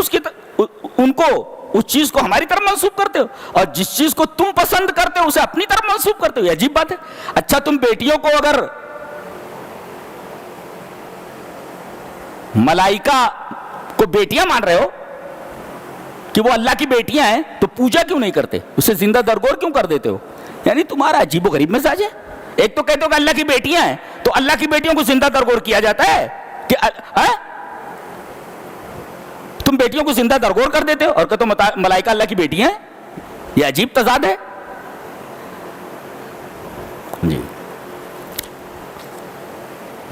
Speaker 2: ان کو اس چیز کو ہماری طرف منسوب کرتے ہو، اور جس چیز کو تم پسند کرتے ہو اسے اپنی طرف منسوب کرتے ہو، یہ عجیب بات ہے۔ اچھا، تم بیٹیوں کو اگر ملائکہ کو بیٹیاں مان رہے ہو کہ وہ اللہ کی بیٹیاں ہیں، تو پوجا کیوں نہیں کرتے، اسے زندہ درگور کیوں کر دیتے ہو؟ یعنی تمہارا عجیب و غریب مزاج ہے۔ ایک تو کہتے ہو کہ اللہ کی بیٹیاں ہیں، تو اللہ کی بیٹیوں کو زندہ درگور کیا جاتا ہے کہ تم بیٹیوں کو زندہ درگور کر دیتے ہو اور کہ تم ملائکہ اللہ کی بیٹی ہیں. یہ عجیب تضاد ہے جی.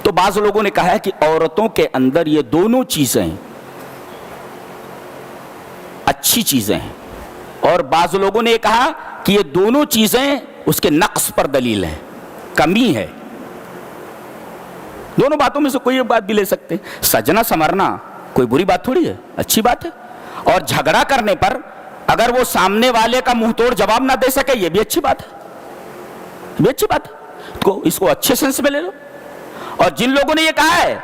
Speaker 2: تو بعض لوگوں نے کہا ہے کہ عورتوں کے اندر یہ دونوں چیزیں اچھی چیزیں ہیں, اور بعض لوگوں نے یہ کہا کہ یہ دونوں چیزیں اس کے نقص پر دلیل ہیں, کمی ہے. دونوں باتوں میں سے کوئی ایک بات بھی لے سکتے. سجنا سنورنا کوئی بری بات تھوڑی ہے, اچھی بات ہے. اور جھگڑا کرنے پر اگر وہ سامنے والے کا منہ توڑ جواب نہ دے سکے یہ بھی اچھی بات ہے, یہ بھی اچھی بات ہے. تو اس کو اچھے سینس میں لے لو. اور جن لوگوں نے یہ کہا ہے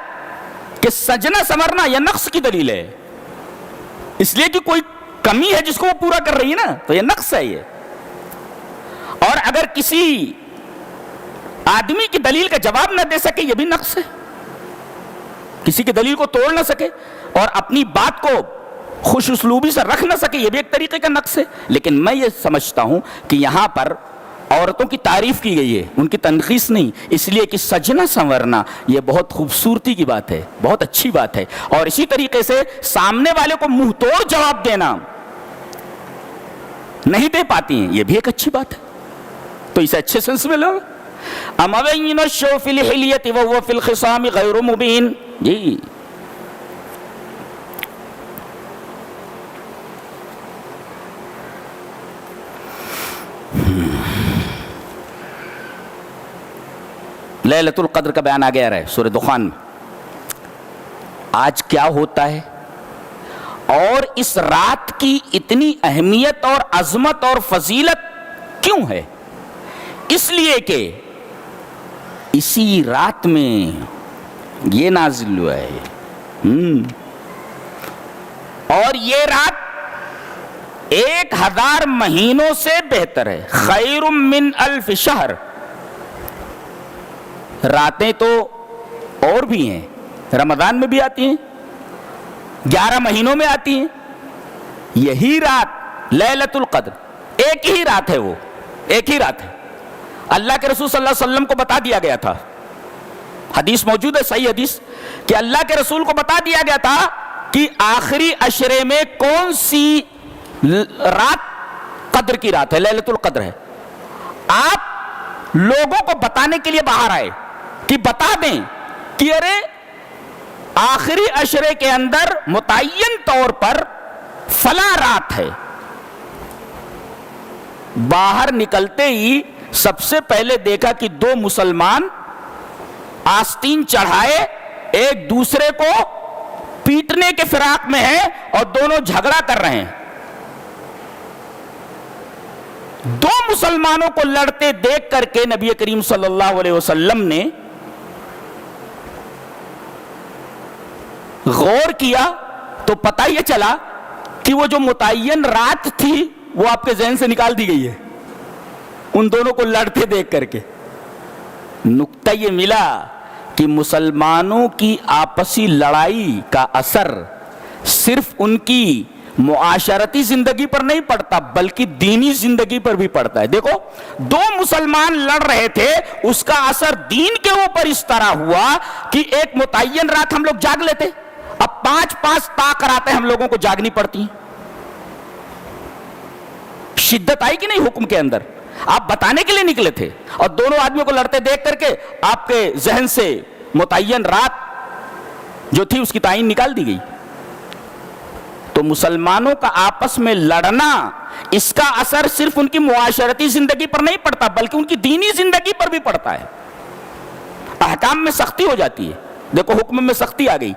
Speaker 2: کہ سجنا سنورنا یہ نقص کی دلیل ہے, اس لیے کہ کوئی کمی ہے جس کو وہ پورا کر رہی ہے نا, تو یہ نقص ہے یہ. اور اگر کسی آدمی کی دلیل کا جواب نہ دے سکے یہ بھی نقص ہے, کسی کی دلیل کو توڑ نہ سکے اور اپنی بات کو خوش اسلوبی سے رکھ نہ سکے یہ بھی ایک طریقے کا نقص ہے. لیکن میں یہ سمجھتا ہوں کہ یہاں پر عورتوں کی تعریف کی گئی ہے, ان کی تنقیص نہیں, اس لیے کہ سجنا سنورنا یہ بہت خوبصورتی کی بات ہے, بہت اچھی بات ہے. اور اسی طریقے سے سامنے والے کو منہ توڑ جواب دینا نہیں دے پاتی ہیں یہ بھی ایک اچھی بات ہے. تو اسے اچھے سینس میں لو. اموین الشو فی الحلیۃ وهو فی الخصام غیر مبین. جی لیلۃ القدر کا بیان آ گیا ہے سورہ دخان میں. آج کیا ہوتا ہے اور اس رات کی اتنی اہمیت اور عظمت اور فضیلت کیوں ہے؟ اس لیے کہ اسی رات میں یہ نازل ہوا ہے, اور یہ رات 1000 مہینوں سے بہتر ہے. خیر من 1000 شہر. راتیں تو اور بھی ہیں, رمضان میں بھی آتی ہیں, 11 مہینوں میں آتی ہیں. یہی رات لیلۃ القدر ایک ہی رات ہے, وہ ایک ہی رات ہے. اللہ کے رسول صلی اللہ علیہ وسلم کو بتا دیا گیا تھا, حدیث موجود ہے صحیح حدیث, کہ اللہ کے رسول کو بتا دیا گیا تھا کہ آخری عشرے میں کون سی رات قدر کی رات ہے, لیلۃ القدر ہے. آپ لوگوں کو بتانے کے لیے باہر آئے کہ بتا دیں کہ ارے آخری عشرے کے اندر متعین طور پر فلاں رات ہے. باہر نکلتے ہی سب سے پہلے دیکھا کہ 2 مسلمان آستین چڑھائے ایک دوسرے کو پیٹنے کے فراق میں ہیں اور دونوں جھگڑا کر رہے ہیں. 2 مسلمانوں کو لڑتے دیکھ کر کے نبی کریم صلی اللہ علیہ وسلم نے غور کیا تو پتہ یہ چلا کہ وہ جو متعین رات تھی وہ آپ کے ذہن سے نکال دی گئی ہے ان دونوں کو لڑتے دیکھ کر کے. نقطہ یہ ملا کہ مسلمانوں کی آپسی لڑائی کا اثر صرف ان کی معاشرتی زندگی پر نہیں پڑتا بلکہ دینی زندگی پر بھی پڑتا ہے. دیکھو 2 مسلمان لڑ رہے تھے, اس کا اثر دین کے اوپر اس طرح ہوا کہ ایک متعین رات ہم لوگ جاگ لیتے, اب 5 طاق راتیں ہم لوگوں کو جاگنی پڑتی ہیں. شدت آئی کہ نہیں حکم کے اندر؟ آپ بتانے کے لیے نکلے تھے اور دونوں آدمیوں کو لڑتے دیکھ کر کے آپ کے ذہن سے متعین رات جو تھی اس کی تعین نکال دی گئی. تو مسلمانوں کا آپس میں لڑنا اس کا اثر صرف ان کی معاشرتی زندگی پر نہیں پڑتا بلکہ ان کی دینی زندگی پر بھی پڑتا ہے. احکام میں سختی ہو جاتی ہے. دیکھو حکم میں سختی آ گئی,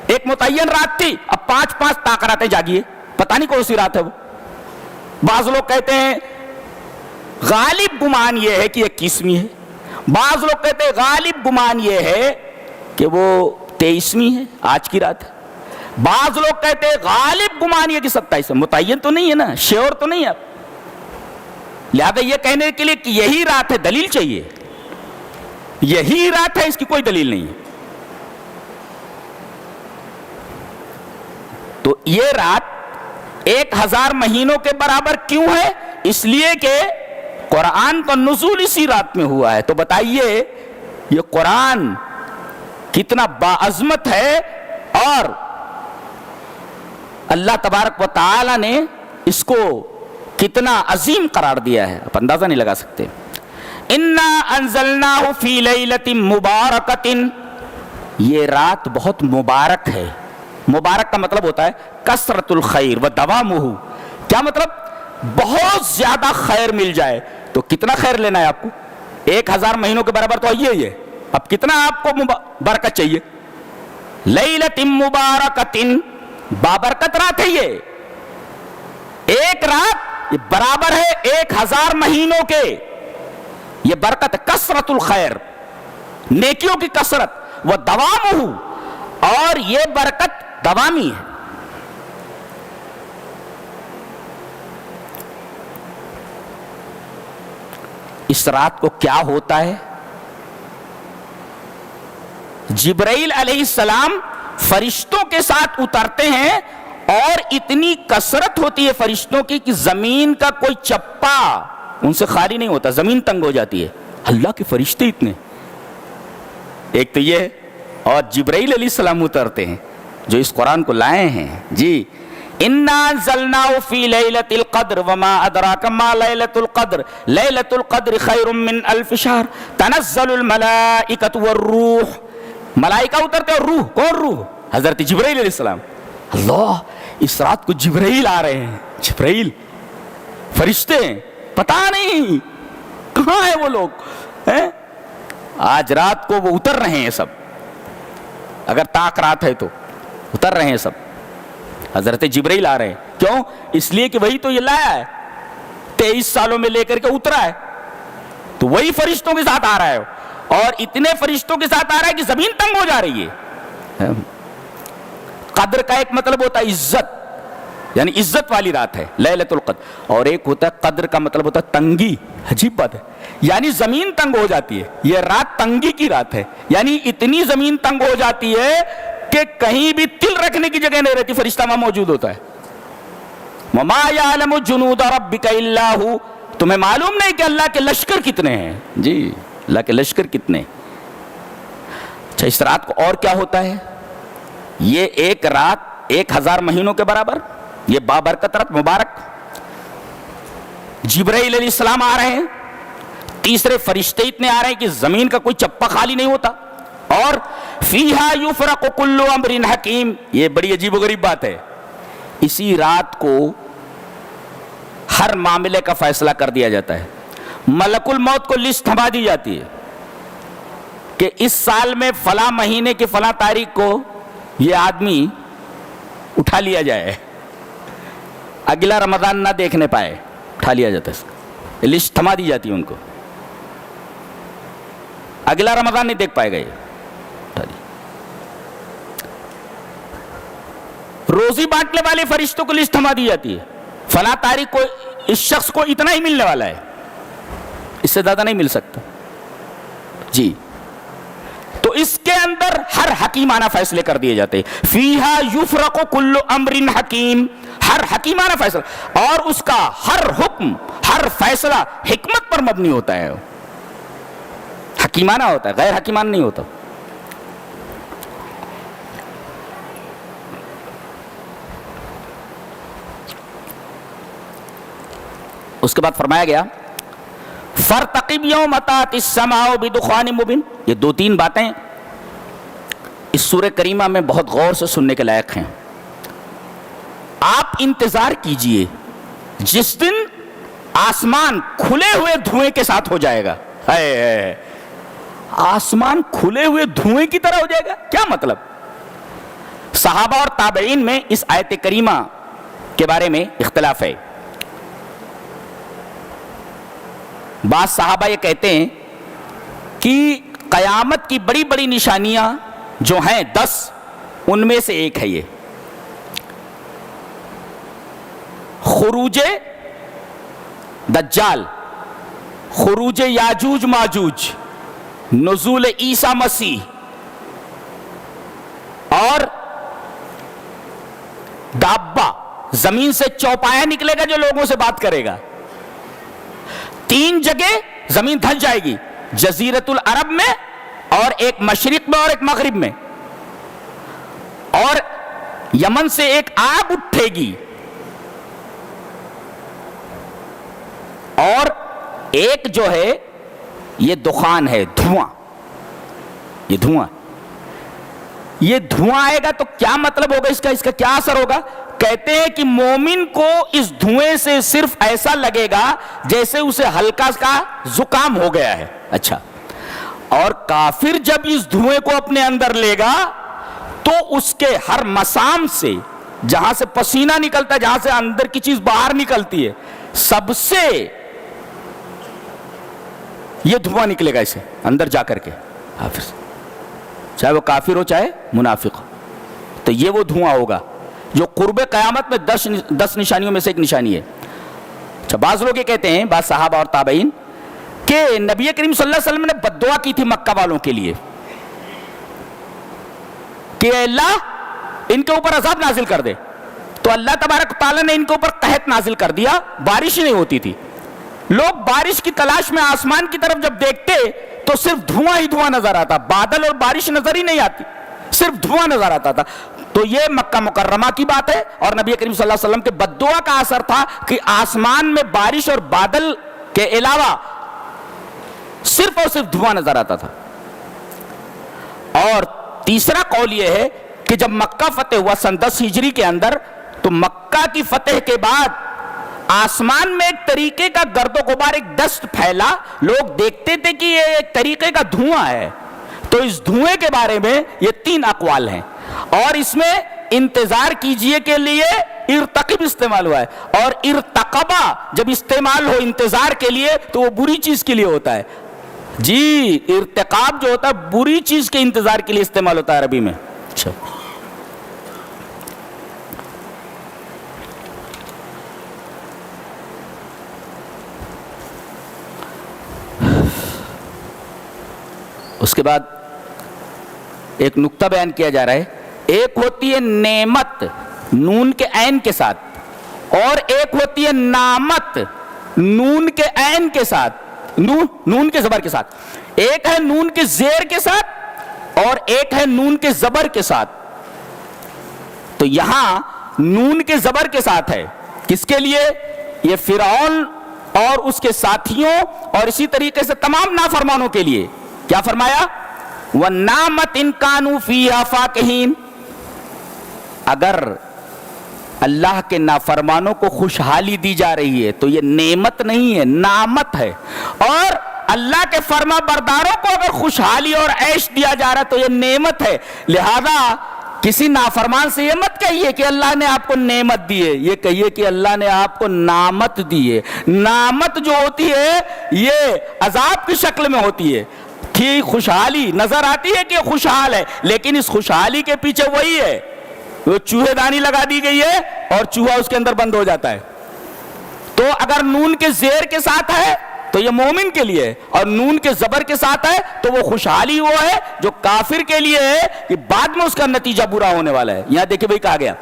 Speaker 2: ایک متعین رات تھی, اب 5 طاق راتیں جاگیے, پتہ نہیں کون سی رات ہے وہ. بعض لوگ کہتے ہیں غالب گمان یہ ہے کہ 21ویں ہے, بعض لوگ کہتے ہیں غالب گمان یہ ہے کہ وہ 23ویں ہے, آج کی رات ہے. بعض لوگ کہتے ہیں غالب گمان یہ کہ 27 ہے. متعین تو نہیں ہے نا, شیور تو نہیں ہے. لہذا یہ کہنے کے لیے کہ یہی رات ہے دلیل چاہیے, یہی رات ہے اس کی کوئی دلیل نہیں ہے. تو یہ رات 1000 مہینوں کے برابر کیوں ہے؟ اس لیے کہ قرآن کا نزول اسی رات میں ہوا ہے. تو بتائیے یہ قرآن کتنا باعظمت ہے اور اللہ تبارک و تعالی نے اس کو کتنا عظیم قرار دیا ہے، آپ اندازہ نہیں لگا سکتے. انا انزلناہ فی لیلۃ مبارکۃ، یہ رات بہت مبارک ہے. مبارک کا مطلب ہوتا ہے کثرت الخیر و دوامہ. کیا مطلب؟ بہت زیادہ خیر مل جائے. تو کتنا خیر لینا ہے آپ کو؟ 1000 مہینوں کے برابر تو یہ اب کتنا آپ کو برکت چاہیے؟ لیلۃ مبارکۃ، بابرکت رات ہے یہ. ایک رات یہ برابر ہے 1000 مہینوں کے. یہ برکت، کثرت الخیر، نیکیوں کی کثرت، وہ دوامہ، اور یہ برکت دوامی ہے. اس رات کو کیا ہوتا ہے؟ جبرائیل علیہ السلام فرشتوں کے ساتھ اترتے ہیں اور اتنی کثرت ہوتی ہے فرشتوں کی کہ زمین کا کوئی چپا ان سے خالی نہیں ہوتا، زمین تنگ ہو جاتی ہے. اللہ کے فرشتے اتنے. ایک تو یہ ہے، اور جبرائیل علیہ السلام اترتے ہیں جو اس قرآن کو لائے ہیں. جی انا انزلناہ فی لیلۃ القدر وما ادراک ما لیلۃ القدر لیلۃ القدر خیر من الف شہر تنزل الملائکۃ والروح. ملائکہ اترتے اور روح. کون روح؟ حضرت جبرائیل علیہ السلام. اللہ، اس رات کو جبرائیل آ رہے ہیں. جبرائیل فرشتے ہیں، پتہ نہیں کہاں ہیں وہ لوگ. آج رات کو وہ اتر رہے ہیں سب. اگر تاک رات ہے تو اتر رہے ہیں سب. حضرت جبرائیل آ رہے ہیں. کیوں؟ اس لیے کہ وہی تو یہ لایا ہے، 23 سالوں میں لے کر کے اترا ہے. تو وہی فرشتوں کے ساتھ آ رہا ہے، اور اتنے فرشتوں کے ساتھ آ رہا ہے کہ زمین تنگ ہو جا رہی ہے. قدر کا ایک مطلب ہوتا ہے عزت، یعنی عزت والی رات ہے لیلۃ القدر. اور ایک ہوتا ہے قدر کا مطلب ہوتا ہے تنگی. عجیب بات ہے، یعنی زمین تنگ ہو جاتی ہے. یہ رات تنگی کی رات ہے، یعنی اتنی زمین تنگ ہو جاتی ہے کہ کہیں بھی تل رکھنے کی جگہ نہیں رہتی، فرشتہ وہاں موجود ہوتا ہے. وما یعلم جنود ربک الا ھو. تمہیں معلوم نہیں کہ اللہ کے لشکر کتنے ہیں. جی اللہ کے لشکر کتنے. اچھا، اس رات کو اور کیا ہوتا ہے؟ یہ ایک رات 1000 مہینوں کے برابر. یہ بابرکت رات مبارک. جبرائیل علیہ السلام آ رہے ہیں، تیسرے فرشتے اتنے آ رہے ہیں کہ زمین کا کوئی چپا خالی نہیں ہوتا. اور فیہا یفرق کل امر حکیم. یہ بڑی عجیب و غریب بات ہے. اسی رات کو ہر معاملے کا فیصلہ کر دیا جاتا ہے. ملک الموت کو لسٹ تھما دی جاتی ہے کہ اس سال میں فلاں مہینے کی فلاں تاریخ کو یہ آدمی اٹھا لیا جائے، اگلا رمضان نہ دیکھنے پائے. اٹھا لیا جاتا ہے، لسٹ تھما دی جاتی ہے ان کو. اگلا رمضان نہیں دیکھ پائے گا. یہ روزی بانٹنے والے فرشتوں کو لسٹ تھما دی جاتی ہے. فلاں تاریخ کو اس شخص کو اتنا ہی ملنے والا ہے، اس سے زیادہ نہیں مل سکتا. جی تو اس کے اندر ہر حکیمانہ فیصلے کر دیے جاتے ہیں. فیہا یفرق کل امر حکیم. ہر حکیمانہ فیصلہ، اور اس کا ہر حکم، ہر فیصلہ حکمت پر مبنی ہوتا ہے. حکیمانہ ہوتا ہے، غیر حکیمانہ نہیں ہوتا. اس کے بعد فرمایا گیا فَارْتَقِبْ يَوْمَ تَأْتِي السَّمَاءُ بِدُخَانٍ مُبِينٍ. یہ 2-3 باتیں اس سورہ کریمہ میں بہت غور سے سننے کے لائق ہیں. آپ انتظار کیجئے جس دن آسمان کھلے ہوئے دھوئیں کے ساتھ ہو جائے گا. آسمان کھلے ہوئے دھوئیں کی طرح ہو جائے گا. کیا مطلب؟ صحابہ اور تابعین میں اس آیت کریمہ کے بارے میں اختلاف ہے. بعض صحابہ یہ کہتے ہیں کہ قیامت کی بڑی بڑی نشانیاں جو ہیں 10، ان میں سے ایک ہے یہ خروج دجال، خروج یاجوج ماجوج، نزول عیسیٰ مسیح، اور دابہ، زمین سے چوپایا نکلے گا جو لوگوں سے بات کرے گا. 3 جگہ زمین دھنس جائے گی، جزیرت العرب میں، اور ایک مشرق میں اور ایک مغرب میں. اور یمن سے ایک آگ اٹھے گی اور ایک جو ہے یہ دخان ہے، دھواں، یہ دھواں، یہ دھواں آئے گا تو کیا مطلب ہوگا اس کا کیا اثر ہوگا؟ کہتے ہیں کہ مومن کو اس دھوئیں سے صرف ایسا لگے گا جیسے اسے ہلکا کا زکام ہو گیا ہے. اچھا، اور کافر جب اس دھوئیں کو اپنے اندر لے گا تو اس کے ہر مسام سے، جہاں سے پسینہ نکلتا ہے، جہاں سے اندر کی چیز باہر نکلتی ہے، سب سے یہ دھواں نکلے گا اسے اندر جا کر کے کافر سے، چاہے وہ کافر ہو چاہے منافق ہو. تو یہ وہ دھواں ہوگا جو قرب قیامت میں 10 نشانیوں میں سے ایک نشانی ہے. اچھا، بعض لوگ یہ کہتے ہیں، بعض صحابہ اور تابعین، کہ نبی کریم صلی اللہ علیہ وسلم نے بد دعا کی تھی مکہ والوں کے لیے کہ اے اللہ ان کے اوپر عذاب نازل کر دے. تو اللہ تبارک تعالیٰ نے ان کے اوپر قحط نازل کر دیا، بارش ہی نہیں ہوتی تھی. لوگ بارش کی تلاش میں آسمان کی طرف جب دیکھتے تو صرف دھواں ہی دھواں نظر آتا، بادل اور بارش نظر ہی نہیں آتی، صرف دھواں نظر آتا تھا. تو یہ مکہ مکرمہ کی بات ہے، اور نبی کریم صلی اللہ علیہ وسلم کے بد دعا کا اثر تھا کہ آسمان میں بارش اور بادل کے علاوہ صرف اور صرف دھواں نظر آتا تھا. اور تیسرا قول یہ ہے کہ جب مکہ فتح ہوا سن 10 ہجری کے اندر، تو مکہ کی فتح کے بعد آسمان میں ایک طریقے کا گرد و غبار، ایک ڈسٹ پھیلا. لوگ دیکھتے تھے کہ یہ ایک طریقے کا دھواں ہے. تو اس دھوئیں کے بارے میں یہ 3 اقوال ہیں، اور اس میں انتظار کیجئے کے لیے ارتقب استعمال ہوا ہے. اور ارتقبہ جب استعمال ہو انتظار کے لیے تو وہ بری چیز کے لیے ہوتا ہے. جی، ارتقاب جو ہوتا ہے بری چیز کے انتظار کے لیے استعمال ہوتا ہے عربی میں. اچھا، اس کے بعد ایک نقطہ بیان کیا جا رہا ہے. ایک ہوتی ہے نعمت نون کے عین کے ساتھ، اور ایک ہوتی ہے نامت نون کے عین کے ساتھ، نون کے زبر کے ساتھ. ایک ہے نون کے زیر کے ساتھ اور ایک ہے نون کے زبر کے ساتھ. تو یہاں نون کے زبر کے ساتھ ہے کس کے لیے؟ یہ فرعون اور اس کے ساتھیوں اور اسی طریقے سے تمام نافرمانوں کے لیے. کیا فرمایا؟ وَالنَّامَتْ إِن كَانُوا فِيهَا فَاكِهِينَ. اگر اللہ کے نافرمانوں کو خوشحالی دی جا رہی ہے تو یہ نعمت نہیں ہے، نعمت ہے. اور اللہ کے فرما برداروں کو اگر خوشحالی اور عیش دیا جا رہا ہے تو یہ نعمت ہے. لہذا کسی نافرمان سے یہ مت کہیے کہ اللہ نے آپ کو نعمت دی ہے، یہ کہیے کہ اللہ نے آپ کو نعمت دی ہے. نعمت جو ہوتی ہے یہ عذاب کی شکل میں ہوتی ہے. ٹھیک، خوشحالی نظر آتی ہے کہ خوشحال ہے، لیکن اس خوشحالی کے پیچھے وہی ہے، وہ چوہے دانی لگا دی گئی ہے اور چوہا اس کے اندر بند ہو جاتا ہے. تو اگر نون کے زیر کے ساتھ ہے تو یہ مومن کے لیے ہے، اور نون کے زبر کے ساتھ ہے تو وہ خوشحالی وہ ہے جو کافر کے لیے ہے کہ بعد میں اس کا نتیجہ برا ہونے والا ہے. یہاں دیکھیں بھئی کہا گیا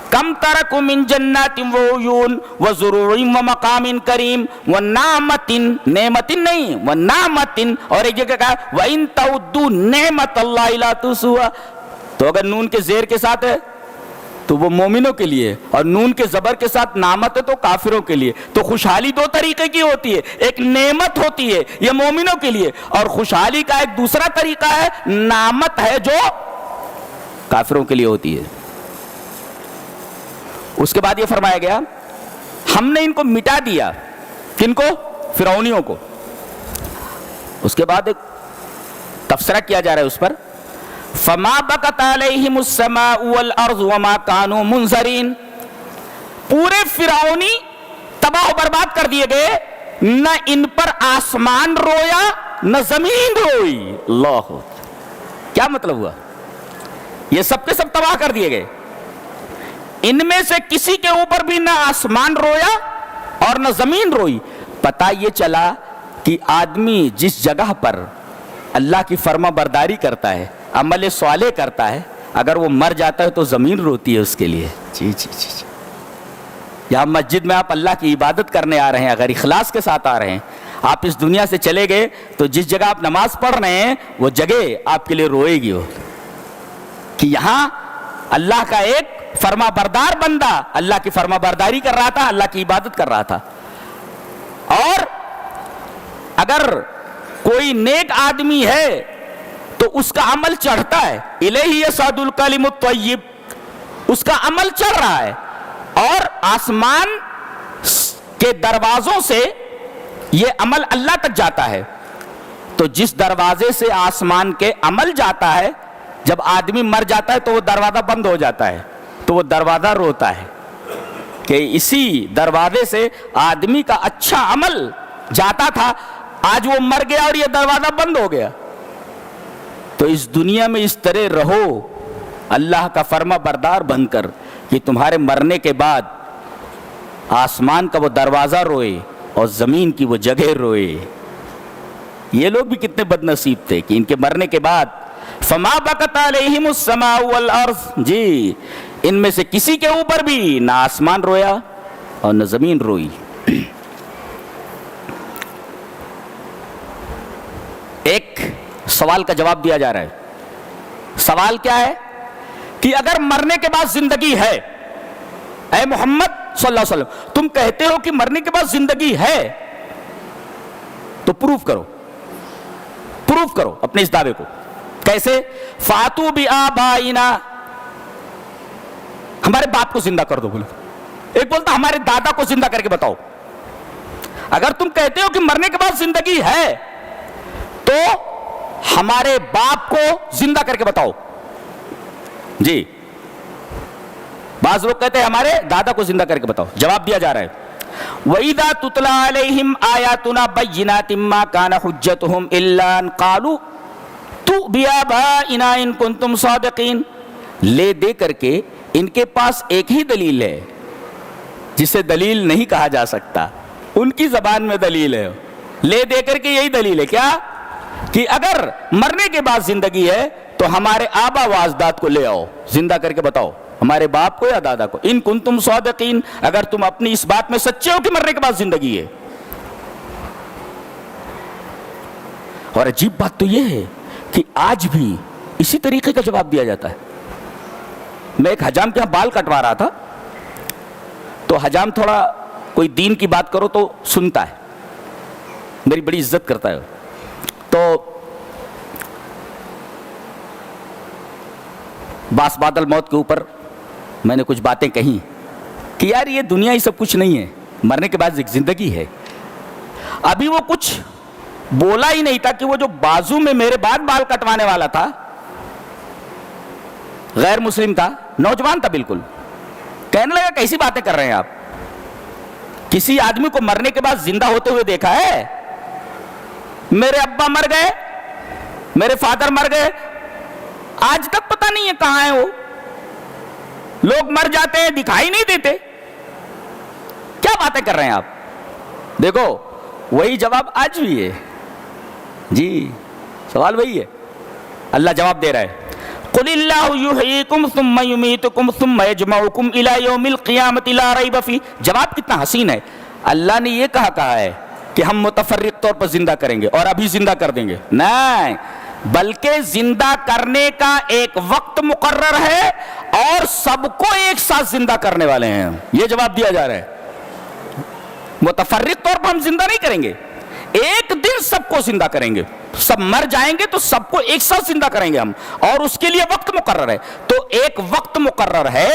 Speaker 2: کم ترکوا من جنات وعیون وزروع ومقام کریم ونعمت، نعمت نہیں ونعمت. اور ایک جگہ کہا وَإِن تَعُدُّوا نِعْمَتَ اللَّهِ لَا تُحْصُوهَا. تو اگر نون کے زیر کے ساتھ ہے تو وہ مومنوں کے لیے، اور نون کے زبر کے ساتھ نعمت ہے تو کافروں کے لیے. تو خوشحالی 2 طریقے کی ہوتی ہے، ایک نعمت ہوتی ہے یہ مومنوں کے لیے، اور خوشحالی کا ایک دوسرا طریقہ ہے نعمت ہے جو کافروں کے لیے ہوتی ہے. اس کے بعد یہ فرمایا گیا ہم نے ان کو مٹا دیا. کن کو؟ فرعونیوں کو. اس کے بعد ایک تفسیرہ کیا جا رہا ہے اس پر، فما بکت علیہم السماء والارض وما كانوا منظرین. پورے فرعونی تباہ و برباد کر دیے گئے، نہ ان پر آسمان رویا نہ زمین روئی. اللہ، کیا مطلب ہوا؟ یہ سب کے سب تباہ کر دیے گئے. ان میں سے کسی کے اوپر بھی نہ آسمان رویا اور نہ زمین روئی. پتہ یہ چلا کہ آدمی جس جگہ پر اللہ کی فرما برداری کرتا ہے، عمل صالح کرتا ہے، اگر وہ مر جاتا ہے تو زمین روتی ہے اس کے لیے. جی جی جی جی. یہاں مسجد میں آپ اللہ کی عبادت کرنے آ رہے ہیں، اگر اخلاص کے ساتھ آ رہے ہیں، آپ اس دنیا سے چلے گئے تو جس جگہ آپ نماز پڑھ رہے ہیں وہ جگہ آپ کے لیے روئے گی. ہو کہ یہاں اللہ کا ایک فرما بردار بندہ اللہ کی فرما برداری کر رہا تھا, اللہ کی عبادت کر رہا تھا. اور اگر کوئی نیک آدمی ہے تو اس کا عمل چڑھتا ہے, الیہ یصعد الکلم الطیب, اس کا عمل چڑھ رہا ہے, اور آسمان کے دروازوں سے یہ عمل اللہ تک جاتا ہے. تو جس دروازے سے آسمان کے عمل جاتا ہے, جب آدمی مر جاتا ہے تو وہ دروازہ بند ہو جاتا ہے, تو وہ دروازہ روتا ہے کہ اسی دروازے سے آدمی کا اچھا عمل جاتا تھا, آج وہ مر گیا اور یہ دروازہ بند ہو گیا. تو اس دنیا میں اس طرح رہو اللہ کا فرما بردار بن کر کہ تمہارے مرنے کے بعد آسمان کا وہ دروازہ روئے اور زمین کی وہ جگہ روئے. یہ لوگ بھی کتنے بد نصیب تھے کہ ان کے مرنے کے بعد فما بکت علیہم السماء والارض, جی ان میں سے کسی کے اوپر بھی نہ آسمان رویا اور نہ زمین روئی. ایک سوال کا جواب دیا جا رہا ہے. سوال کیا ہے کہ اگر مرنے کے بعد زندگی ہے, اے محمد صلی اللہ علیہ وسلم تم کہتے ہو کہ مرنے کے بعد زندگی ہے, تو پروف کرو, پروف کرو اپنے اس دعوے کو. کیسے؟ فاتو بآبائنا, ہمارے باپ کو زندہ کر دو. بولو, ایک بولتا ہمارے دادا کو زندہ کر کے بتاؤ. اگر تم کہتے ہو کہ مرنے کے بعد زندگی ہے تو ہمارے باپ کو زندہ کر کے بتاؤ. جی بعض لوگ کہتے ہیں ہمارے دادا کو زندہ کر کے بتاؤ. جواب دیا جا رہا ہے وَإِذَا تُتْلَى عَلَيْهِمْ آيَاتُنَا بَيِّنَاتٍ مَا كَانَ حُجَّتُهُمْ إِلَّا أَن قَالُوا ائْتُوا بِآبَائِنَا إِن كُنتُمْ صَادِقِينَ. لے دے کر کے ان کے پاس ایک ہی دلیل ہے جسے دلیل نہیں کہا جا سکتا, ان کی زبان میں دلیل ہے. لے دے کر کے یہی دلیل ہے کیا کہ اگر مرنے کے بعد زندگی ہے تو ہمارے آبا و اجداد کو لے آؤ, زندہ کر کے بتاؤ, ہمارے باپ کو یا دادا کو. ان کنتم صادقین, اگر تم اپنی اس بات میں سچے ہو کہ مرنے کے بعد زندگی ہے. اور عجیب بات تو یہ ہے کہ آج بھی اسی طریقے کا جواب دیا جاتا ہے. میں ایک حجام کے یہاں بال کٹوا رہا تھا, تو حجام تھوڑا کوئی دین کی بات کرو تو سنتا ہے, میری بڑی عزت کرتا ہے. تو باس بادل موت کے اوپر میں نے کچھ باتیں کہیں کہ یار یہ دنیا ہی سب کچھ نہیں ہے, مرنے کے بعد ایک زندگی ہے. ابھی وہ کچھ بولا ہی نہیں تھا کہ وہ جو بازو میں میرے بعد بال کٹوانے والا تھا, غیر مسلم تھا, نوجوان تھا بالکل, کہنے لگا کیسی باتیں کر رہے ہیں آپ, کسی آدمی کو مرنے کے بعد زندہ ہوتے ہوئے دیکھا ہے؟ میرے ابا مر گئے, میرے فادر مر گئے, آج تک پتہ نہیں ہے کہاں ہیں وہ. لوگ مر جاتے ہیں دکھائی نہیں دیتے, کیا باتیں کر رہے ہیں آپ؟ دیکھو وہی جواب آج بھی ہے. جی سوال وہی ہے, اللہ جواب دے رہا ہے قُلِ اللَّهُ يُحْيِيكُمْ ثُمَّ يُمِيتُكُمْ ثُمَّ يَجْمَعُكُمْ إِلَى يَوْمِ الْقِيَامَةِ لَا رَيْبَ فِيهِ. جواب کتنا حسین ہے. اللہ نے یہ کہا ہے کہ ہم متفرق طور پر زندہ کریں گے اور ابھی زندہ کر دیں گے, نہیں, بلکہ زندہ کرنے کا ایک وقت مقرر ہے اور سب کو ایک ساتھ زندہ کرنے والے ہیں. یہ جواب دیا جا رہا ہے. متفرق طور پر ہم زندہ نہیں کریں گے, ایک دن سب کو زندہ کریں گے. سب مر جائیں گے تو سب کو ایک ساتھ زندہ کریں گے ہم, اور اس کے لیے وقت مقرر ہے. تو ایک وقت مقرر ہے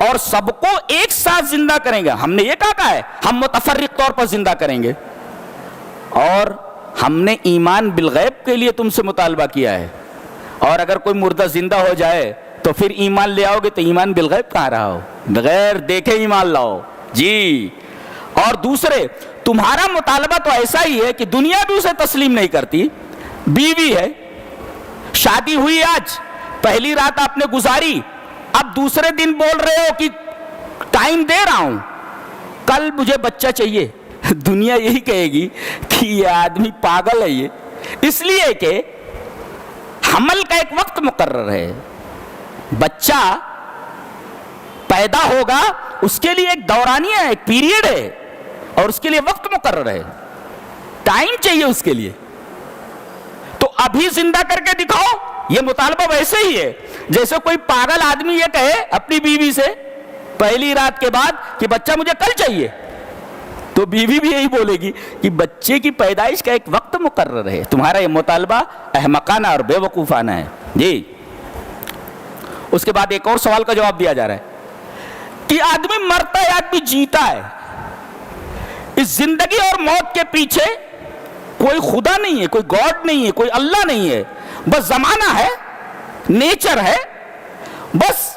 Speaker 2: اور سب کو ایک ساتھ زندہ کریں گے. ہم نے یہ کہا ہے ہم متفرق طور پر زندہ کریں گے, اور ہم نے ایمان بالغیب کے لیے تم سے مطالبہ کیا ہے. اور اگر کوئی مردہ زندہ ہو جائے تو پھر ایمان لے آؤ گے, تو ایمان بالغیب کہاں رہا ہو, بغیر دیکھے ایمان لاؤ. جی اور دوسرے تمہارا مطالبہ تو ایسا ہی ہے کہ دنیا بھی اسے تسلیم نہیں کرتی. بیوی ہے, شادی ہوئی, آج پہلی رات آپ نے گزاری, اب دوسرے دن بول رہے ہو کہ ٹائم دے رہا ہوں, کل مجھے بچہ چاہیے. دنیا یہی کہے گی کہ یہ آدمی پاگل ہے. یہ اس لیے کہ حمل کا ایک وقت مقرر ہے, بچہ پیدا ہوگا اس کے لیے ایک دورانیہ ہے, ایک پیریڈ ہے, اور اس کے لیے وقت مقرر ہے, ٹائم چاہیے اس کے لیے. تو ابھی زندہ کر کے دکھاؤ, یہ مطالبہ ویسے ہی ہے جیسے کوئی پاگل آدمی یہ کہے اپنی بیوی سے پہلی رات کے بعد کہ بچہ مجھے کل چاہیے، تو بیوی بھی یہی بولے گی کہ بچے کی پیدائش کا ایک وقت مقرر ہے، تمہارا یہ مطالبہ احمقانہ اور بے وقوفانہ ہے جی۔ اس کے بعد ایک اور سوال کا جواب دیا جا رہا ہے کہ آدمی مرتا ہے، آدمی جیتا ہے، اس زندگی اور موت کے پیچھے کوئی خدا نہیں ہے، کوئی گاڈ نہیں ہے، کوئی اللہ نہیں ہے، بس زمانہ ہے، نیچر ہے، بس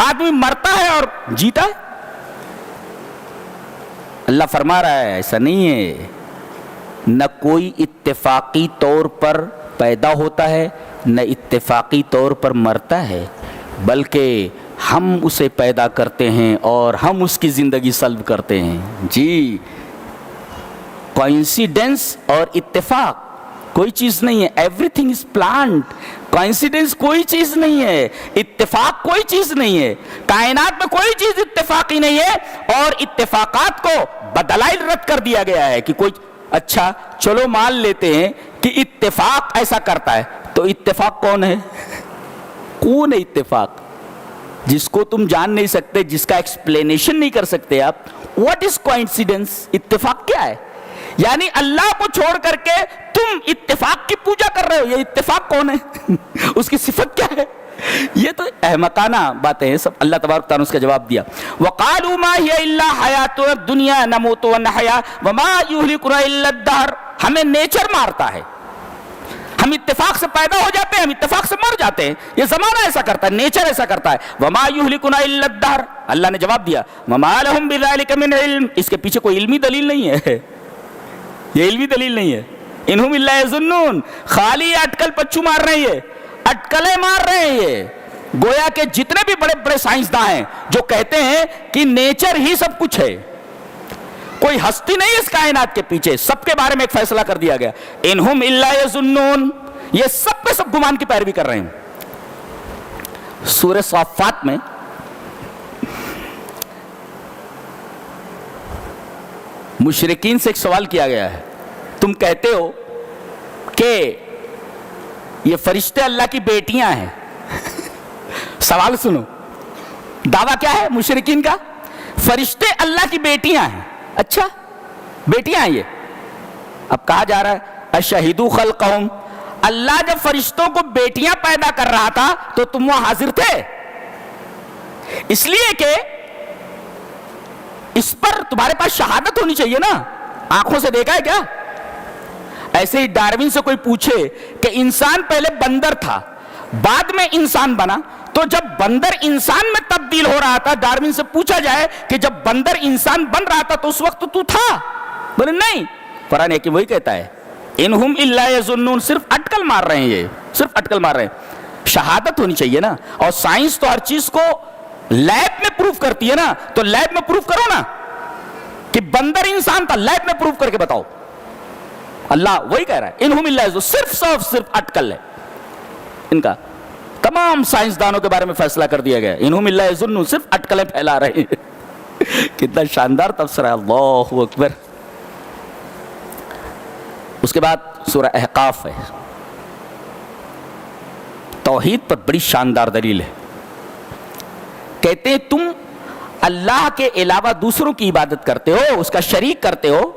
Speaker 2: آدمی مرتا ہے اور جیتا ہے۔ اللہ فرما رہا ہے ایسا نہیں ہے، نہ کوئی اتفاقی طور پر پیدا ہوتا ہے نہ اتفاقی طور پر مرتا ہے، بلکہ ہم اسے پیدا کرتے ہیں اور ہم اس کی زندگی سلب کرتے ہیں جی۔ کوئنسیڈنس اور اتفاق کوئی چیز نہیں ہے، every thing is planned. Coincidence کوئی چیز نہیں ہے، اتفاق کوئی چیز نہیں ہے، کائنات میں کوئی چیز اتفاقی نہیں ہے، اور اتفاقات کو بدلائل رد کر دیا گیا ہے کہ کوئی اچھا چلو مان لیتے ہیں کہ اتفاق ایسا کرتا ہے، تو اتفاق کون ہے؟ کون ہے اتفاق جس کو تم جان نہیں سکتے، جس کا ایکسپلینیشن نہیں کر سکتے آپ؟ What is coincidence? اتفاق کیا ہے؟ یعنی اللہ کو چھوڑ کر کے تم اتفاق کی پوجا کر رہے ہو، یہ اتفاق کون ہے؟ اس کی صفت کیا ہے؟ یہ تو احمقانہ باتیں ہیں سب۔ اللہ تبارک تعالیٰ نے اس کا جواب دیا، وَقَالُوا مَا هِيَ إِلَّا حَيَاتُنَا الدُّنْيَا نَمُوتُ وَنَحْيَا وَمَا يُهْلِكُنَا إِلَّا الدَّهْرُ۔ ہمیں نیچر مارتا ہے، ہم اتفاق سے پیدا ہو جاتے ہیں، ہم اتفاق سے مر جاتے ہیں، یہ زمانہ ایسا کرتا ہے، نیچر ایسا کرتا ہے۔ وَمَا يُهْلِكُنَا إِلَّا الدَّهْرُ، اللہ نے جواب دیا، وَمَا لَهُم بِذَلِكَ مِنْ عِلْمٍ، اس کے پیچھے کوئی علمی دلیل نہیں ہے، یہ علمی دلیل نہیں ہے۔ انہم الا یظنون، خالی اٹکل پچو مار رہے ہیں، اٹکلیں مار رہے ہیں یہ۔ گویا کہ جتنے بھی بڑے بڑے سائنسداں ہیں جو کہتے ہیں کہ نیچر ہی سب کچھ ہے، کوئی ہستی نہیں اس کائنات کے پیچھے، سب کے بارے میں ایک فیصلہ کر دیا گیا۔ انہم الا یظنون، یہ سب پہ سب گمان کی پیروی کر رہے ہیں۔ سورہ صافات میں مشرکین سے ایک سوال کیا گیا ہے، تم کہتے ہو کہ یہ فرشتے اللہ کی بیٹیاں ہیں۔ سوال سنو، دعویٰ کیا ہے مشرکین کا؟ فرشتے اللہ کی بیٹیاں ہیں۔ اچھا بیٹیاں ہیں یہ، اب کہا جا رہا ہے اشہدوا خلقہم، اللہ جب فرشتوں کو بیٹیاں پیدا کر رہا تھا تو تم وہاں حاضر تھے؟ اس لیے کہ اس پر تمہارے پاس شہادت ہونی چاہیے نا، آنکھوں سے دیکھا ہے کیا؟ ایسے ہی ڈارون سے کوئی پوچھے کہ انسان پہلے بندر تھا بعد میں انسان بنا، تو جب بندر انسان میں تبدیل ہو رہا تھا، ڈارون سے پوچھا جائے کہ جب بندر انسان بن رہا تھا تو اس وقت تو تھا؟ بولے نہیں۔ قرآن حکیم وہی کہتا ہے، انہم الا یظنون، صرف اٹکل مار رہے ہیں، یہ صرف اٹکل مار رہے ہیں۔ شہادت ہونی چاہیے نا، اور سائنس تو ہر چیز کو لیب میں پروف کرتی ہے نا، تو لیب میں پروف کرو نا کہ بندر انسان تھا، لیب میں پروف کر کے بتاؤ۔ اللہ وہی کہہ رہا ہے انہم الا یظنون، صرف اٹکل ہے ان کا۔ تمام سائنسدانوں کے بارے میں فیصلہ کر دیا گیا، انہم الا یظنون، صرف اٹکلیں پھیلا رہے ہیں۔ کتنا شاندار تبصرہ ہے، اللہ اکبر۔ اس کے بعد سورہ احقاف ہے، توحید پر بڑی شاندار دلیل ہے۔ کہتے ہیں تم اللہ کے علاوہ دوسروں کی عبادت کرتے ہو، اس کا شریک کرتے ہو۔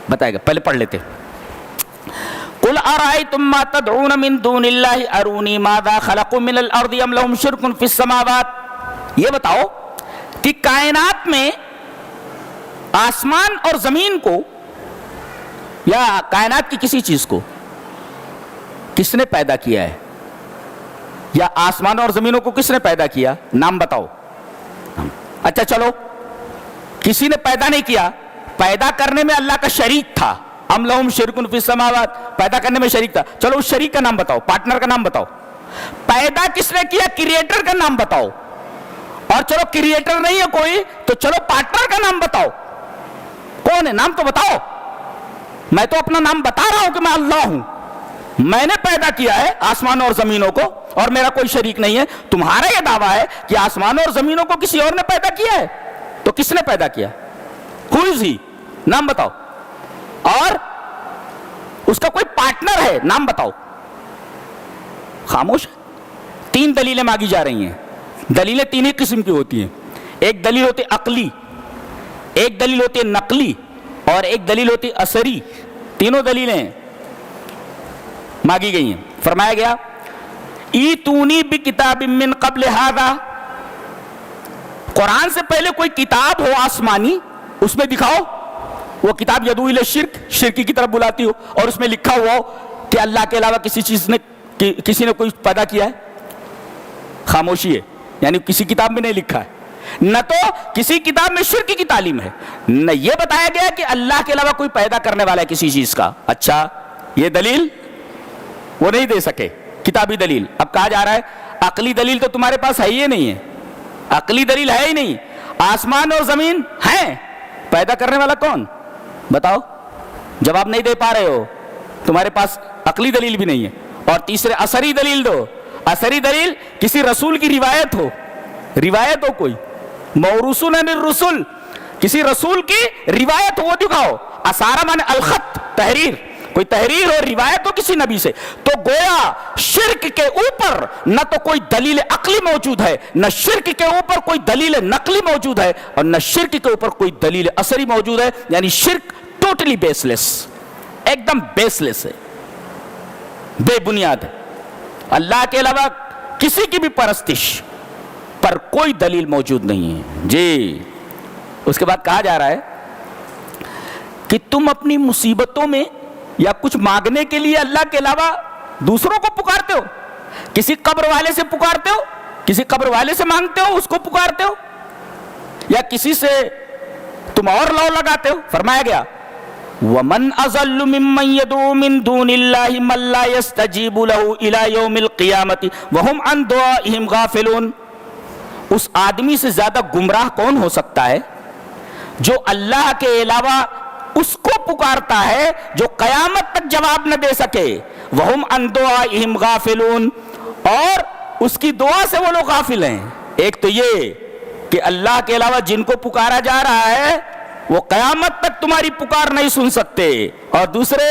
Speaker 2: بتائے گا، پہلے پڑھ لیتے۔ قل ارأيتم ما تدعون من دون الله اروني ماذا خلقوا من الارض ام لهم شرك في السماوات، یہ بتاؤ کہ کائنات میں آسمان اور زمین کو یا کائنات کی کسی چیز کو کس نے پیدا کیا ہے، یا آسمان اور زمینوں کو کس نے پیدا کیا؟ نام بتاؤ۔ اچھا چلو، کسی نے پیدا نہیں کیا، پیدا کرنے میں اللہ کا شریک تھا، ام لہم شرک فی السماوات، پیدا کرنے میں شریک تھا، چلو اس شریک کا نام بتاؤ، پارٹنر کا نام بتاؤ۔ پیدا کس نے کیا؟ کریٹر کا نام بتاؤ، اور چلو کریٹر نہیں ہے کوئی تو چلو پارٹنر کا نام بتاؤ، کون ہے؟ نام تو بتاؤ۔ میں تو اپنا نام بتا رہا ہوں کہ میں اللہ ہوں، میں نے پیدا کیا ہے آسمان اور زمینوں کو اور میرا کوئی شریک نہیں ہے۔ تمہارا یہ دعویٰ ہے کہ آسمان اور زمینوں کو کسی اور نے پیدا کیا ہے، تو کس نے پیدا کیا؟ Who is he؟ نام بتاؤ۔ اور اس کا کوئی پارٹنر ہے، نام بتاؤ۔ خاموش۔ 3 دلیلیں مانگی جا رہی ہیں، دلیلیں تین ہی قسم کی ہوتی ہیں، ایک دلیل ہوتی ہے عقلی، ایک دلیل ہوتی ہے نقلی، اور ایک دلیل ہوتی ہے اثری. تینوں دلیلیں مانگی گئی ہیں. فرمایا گیا ایتونی بکتاب من قبل ھذا، قرآن سے پہلے کوئی کتاب ہو آسمانی، اس میں دکھاؤ. وہ کتاب یدعو الی الشرک، شرکی کی طرف بلاتی ہو، اور اس میں لکھا ہوا ہو کہ اللہ کے علاوہ کسی نے کوئی پیدا کیا ہے. خاموشی ہے، یعنی کسی کتاب میں نہیں لکھا ہے. نہ تو کسی کتاب میں شرک کی تعلیم ہے، نہ یہ بتایا گیا کہ اللہ کے علاوہ کوئی پیدا کرنے والا ہے کسی چیز کا. اچھا یہ دلیل وہ نہیں دے سکے، کتابی دلیل. اب کہا جا رہا ہے عقلی دلیل تو تمہارے پاس ہے ہی نہیں ہے، عقلی دلیل ہے ہی نہیں. آسمان اور زمین ہیں، پیدا کرنے والا کون؟ بتاؤ. جواب نہیں دے پا رہے ہو، تمہارے پاس عقلی دلیل بھی نہیں ہے. اور تیسرے اثری دلیل دو. اثری دلیل کسی رسول کی روایت ہو، روایت ہو کوئی موروثون عن الرسل، کسی رسول کی روایت ہو وہ دکھاؤ. اثارہ مانے الخط، تحریر، کوئی تحریر اور روایت ہو کسی نبی سے. تو گویا شرک کے اوپر نہ تو کوئی دلیل عقلی موجود ہے، نہ شرک کے اوپر کوئی دلیل نقلی موجود ہے، اور نہ شرک کے اوپر کوئی دلیل اثری موجود ہے. یعنی شرک ٹوٹلی بیس لیس، ایک دم بیس لیس ہے، بے بنیاد ہے. اللہ کے علاوہ کسی کی بھی پرستش پر کوئی دلیل موجود نہیں ہے. جی اس کے بعد کہا جا رہا ہے کہ تم اپنی مصیبتوں میں یا کچھ مانگنے کے لیے اللہ کے علاوہ دوسروں کو پکارتے ہو. کسی قبر والے سے پکارتے ہو، کسی قبر والے سے مانگتے ہو، اس کو پکارتے ہو، یا کسی سے تم اور لو لگاتے ہو. فرمایا گیا وَمَنْ أَضَلُّ مِمَّنْ يَدْعُو مِنْ دُونِ اللَّهِ مَنْ لَا يَسْتَجِيبُ لَهُ إِلَى يَوْمِ الْقِيَامَةِ وَهُمْ عَنْ دُعَائِهِمْ غَافِلُونَ. اس آدمی سے زیادہ گمراہ کون ہو سکتا ہے جو اللہ کے علاوہ اس کو پکارتا ہے جو قیامت تک جواب نہ دے سکے. وَهُمْ عَنْ دُعَائِهِمْ غَافِلُونَ، اور اس کی دعا سے وہ لوگ غافل ہیں. ایک تو یہ کہ اللہ کے علاوہ جن کو پکارا جا رہا ہے وہ قیامت تک تمہاری پکار نہیں سن سکتے، اور دوسرے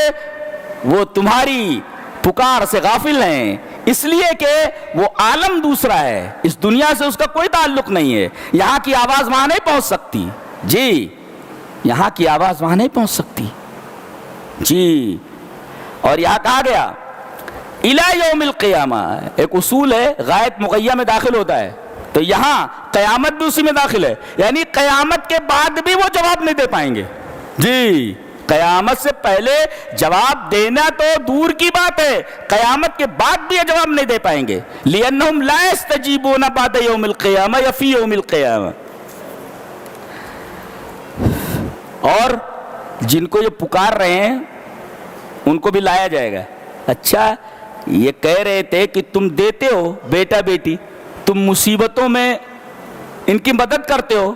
Speaker 2: وہ تمہاری پکار سے غافل ہیں، اس لیے کہ وہ عالم دوسرا ہے، اس دنیا سے اس کا کوئی تعلق نہیں ہے. یہاں کی آواز وہاں نہیں پہنچ سکتی. جی یہاں کی آواز وہاں نہیں پہنچ سکتی. جی اور یہاں کہا گیا الی یوم القیامہ، ایک اصول ہے غائب مغیہ میں داخل ہوتا ہے، تو یہاں قیامت بھی اسی میں داخل ہے. یعنی قیامت کے بعد بھی وہ جواب نہیں دے پائیں گے. جی قیامت سے پہلے جواب دینا تو دور کی بات ہے، قیامت کے بعد بھی یہ جواب نہیں دے پائیں گے. لِأَنَّهُمْ لَا يَسْتَجِيبُونَ بَعْدَ يَوْمِ الْقِيَامَةِ یا فِي يَوْمِ الْقِيَامَةِ. اور جن کو یہ پکار رہے ہیں ان کو بھی لایا جائے گا. اچھا یہ کہہ رہے تھے کہ تم دیتے ہو بیٹا بیٹی، تم مصیبتوں میں ان کی مدد کرتے ہو.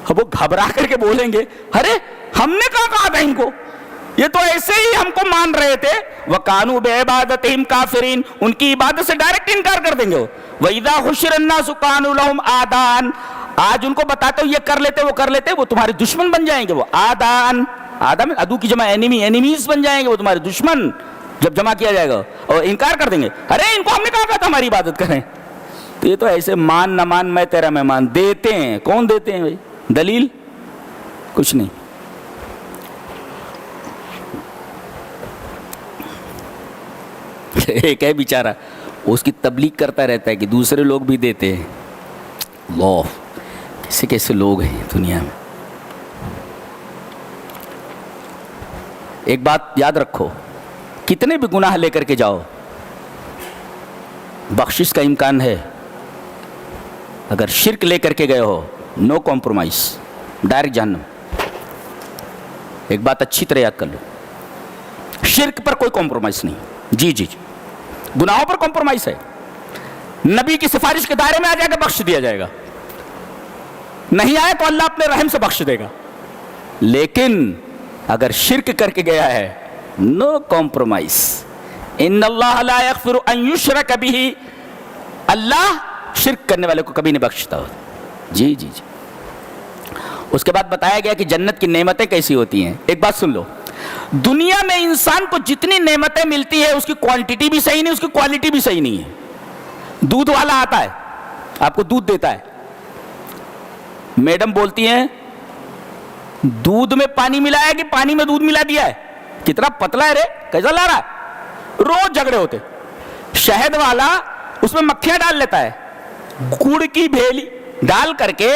Speaker 2: اب وہ گھبرا کر کے بولیں گے ارے ہم نے کہا تھا ان کو، یہ تو ایسے ہی ہم کو مان رہے تھے. وَقَانُوا بِعِبَادَتِهِمْ كَافِرِينَ، ان کی عبادت سے ڈائریکٹ انکار کر دیں گے. وَإِذَا حُشِرَ النَّاسُ كَانُوا لَهُمْ أَعْدَاءً، آج ان کو بتاتے ہو یہ کر لیتے وہ کر لیتے، وہ تمہارے دشمن بن جائیں گے. وہ آدان، آدم عدو کی جمع انیمی، انیمیز بن جائیں گے، وہ تمہارے دشمن جب جمع کیا جائے گا، اور انکار کر دیں گے ارے ان کو ہم نے کہا تھا ہماری عبادت کریں. تو یہ تو ایسے مان نہ مان میں تیرا مہمان دیتے ہیں. کون دیتے ہیں بھائی؟ دلیل کچھ نہیں. ایک ہے بیچارہ اس کی تبلیغ کرتا رہتا ہے کہ دوسرے لوگ بھی دیتے ہیں. اللہ کیسے کیسے لوگ ہیں دنیا میں. ایک بات یاد رکھو، کتنے بھی گناہ لے کر کے جاؤ بخشش کا امکان ہے. اگر شرک لے کر کے گئے ہو نو کمپرومائز، ڈائریکٹ جہنم. ایک بات اچھی طرح یاد کر لو، شرک پر کوئی کمپرومائز نہیں. جی جی جی گناہوں پر کمپرومائز ہے. نبی کی سفارش کے دائرے میں آ جائے گا بخش دیا جائے گا، نہیں آئے تو اللہ اپنے رحم سے بخش دے گا. لیکن اگر شرک کر کے گیا ہے نو کمپرومائز. ان اللہ لا یغفر ان یشرک بہ، اللہ شرک کرنے والے کو کبھی نہیں بخشتا. جی جی جی اس کے بعد بتایا گیا کہ جنت کی نعمتیں کیسی ہوتی ہیں. ایک بات سن لو، دنیا میں انسان کو جتنی نعمتیں ملتی ہے اس کی کوانٹٹی بھی صحیح نہیں، اس کی کوالٹی بھی صحیح نہیں ہے. دودھ والا آتا ہے آپ کو دودھ دیتا ہے. میڈم بولتی ہیں دودھ میں پانی ملایا کہ پانی میں دودھ ملا دیا ہے؟ کتنا پتلا ہے رے, کیسا لا رہا ہے؟ روز جھگڑے ہوتے. شہد والا اس میں مکھیاں ڈال لیتا ہے, گڑ کی بھیلی ڈال کر کے,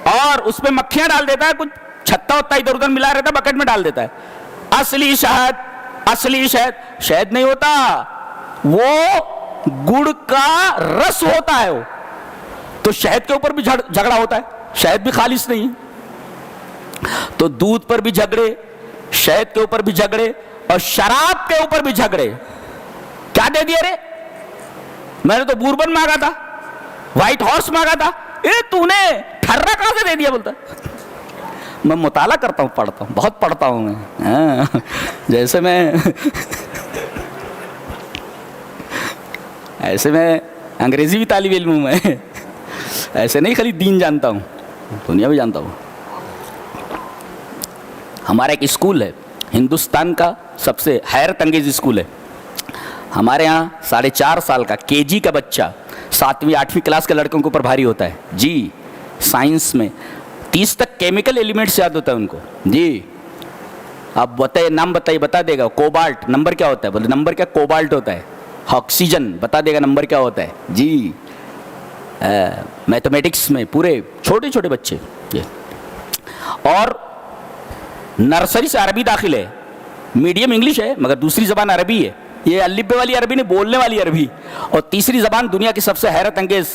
Speaker 2: اور اس میں مکھیاں ڈال دیتا ہے, کچھ چھتا وتا ادھر ادھر ملا رہتا ہے, بکٹ میں ڈال دیتا ہے. اصلی شہد, اصلی شہد شہد نہیں ہوتا, وہ گڑ کا رس ہوتا ہے. وہ تو شہد کے اوپر بھی جھگڑا ہوتا ہے, شہد بھی خالص نہیں. تو دودھ پر بھی جھگڑے, شہد کے اوپر بھی جھگڑے, اور شراب کے اوپر بھی جھگڑے. کیا دے دیا رے؟ میں نے تو بوربن مانگا تھا, وائٹ ہارس مانگا تھا, تو نے ٹھرا کہاں سے دے دیا بولتا. میں مطالعہ کرتا ہوں, پڑھتا ہوں, بہت پڑھتا ہوں میں. جیسے میں ایسے میں انگریزی بھی طالب علم ہوں میں, ایسے نہیں خالی دین جانتا ہوں, دنیا بھی جانتا ہوں. ہمارا ایک اسکول ہے, ہندوستان کا سب سے حیرت انگیز اسکول ہے. ہمارے یہاں 4.5 سال کا کے جی کا بچہ 7ویں 8ویں کلاس کے لڑکوں کے اوپر بھاری ہوتا ہے جی. سائنس میں 30 تک کیمیکل ایلیمنٹس یاد ہوتا ہے ان کو جی. آپ بتائیے, نام بتائیے, بتا دے گا. کوبالٹ نمبر کیا ہوتا ہے؟ بولے نمبر کیا؟ کوبالٹ ہوتا ہے. آکسیجن بتا دے گا نمبر کیا ہوتا ہے جی. میتھمیٹکس میں پورے چھوٹے چھوٹے بچے. اور نرسری سے عربی داخل ہے, میڈیم انگلش ہے مگر دوسری زبان عربی ہے. یہ الف بے والی عربی نہیں, بولنے والی عربی. اور تیسری زبان دنیا کی سب سے حیرت انگیز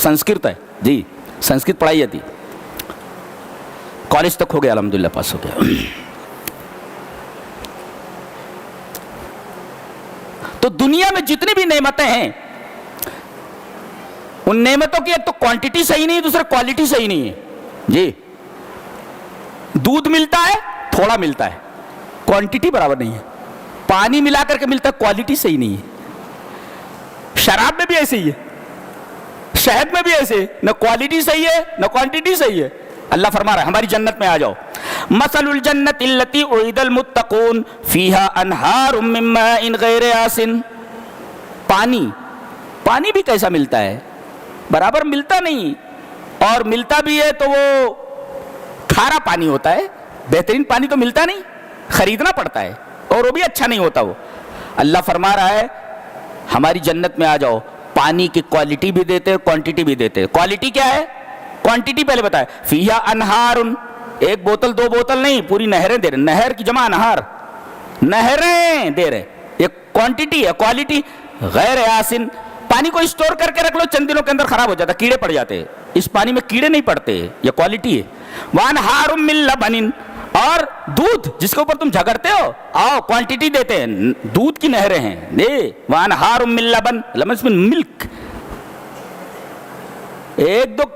Speaker 2: سنسکرت ہے جی. سنسکرت پڑھائی جاتی, کالج تک ہو گیا, الحمدللہ پاس ہو گیا. تو دنیا میں جتنی بھی نعمتیں ہیں, ان نعمتوں کی ایک تو کوانٹٹی صحیح نہیں ہے, دوسرا کوالٹی صحیح نہیں ہے جی. دودھ ملتا ہے تھوڑا ملتا ہے, کوانٹٹی برابر نہیں ہے. پانی ملا کر کے ملتا ہے, کوالٹی صحیح نہیں ہے. شراب میں بھی ایسے ہی ہے, شہد میں بھی ایسے, نہ کوالٹی صحیح ہے نہ کوانٹٹی صحیح ہے. اللہ فرما رہا ہے ہماری جنت میں آ جاؤ. مثل الجنت التي وعد المتقون فيها انہار من ماء غیر آسن. پانی بھی کیسا ملتا ہے؟ برابر ملتا نہیں, اور ملتا بھی ہے تو وہ کھارا پانی ہوتا ہے. بہترین پانی تو ملتا نہیں, خریدنا پڑتا ہے, اور وہ بھی اچھا نہیں ہوتا. وہ اللہ فرما رہا ہے ہماری جنت میں آ جاؤ, پانی کی کوالٹی بھی دیتے ہیں, کوانٹٹی بھی دیتے ہیں. کوالٹی کیا ہے؟ کوانٹٹی پہلے بتائے. فیہا انہار, ایک بوتل 2 بوتل نہیں, پوری نہریں دے رہے. نہر کی جمع انہار, نہریں دے رہے. یہ کوانٹٹی ہے. کوالٹی غیر آسن, پانی کو اسٹور کر کے رکھ لو, چند دنوں کے اندر خراب ہو جاتا, کیڑے پڑ جاتے. اس پانی میں کیڑے نہیں پڑتے, یہ کوالٹی ہے. وانہار من لبن, اور دودھ جس کے اوپر تم جھگڑتے ہو, آؤ کوانٹٹی دیتے ہیں, دودھ کی نہریں ہیں. وانہار من لبن, لبن ملک, 1-2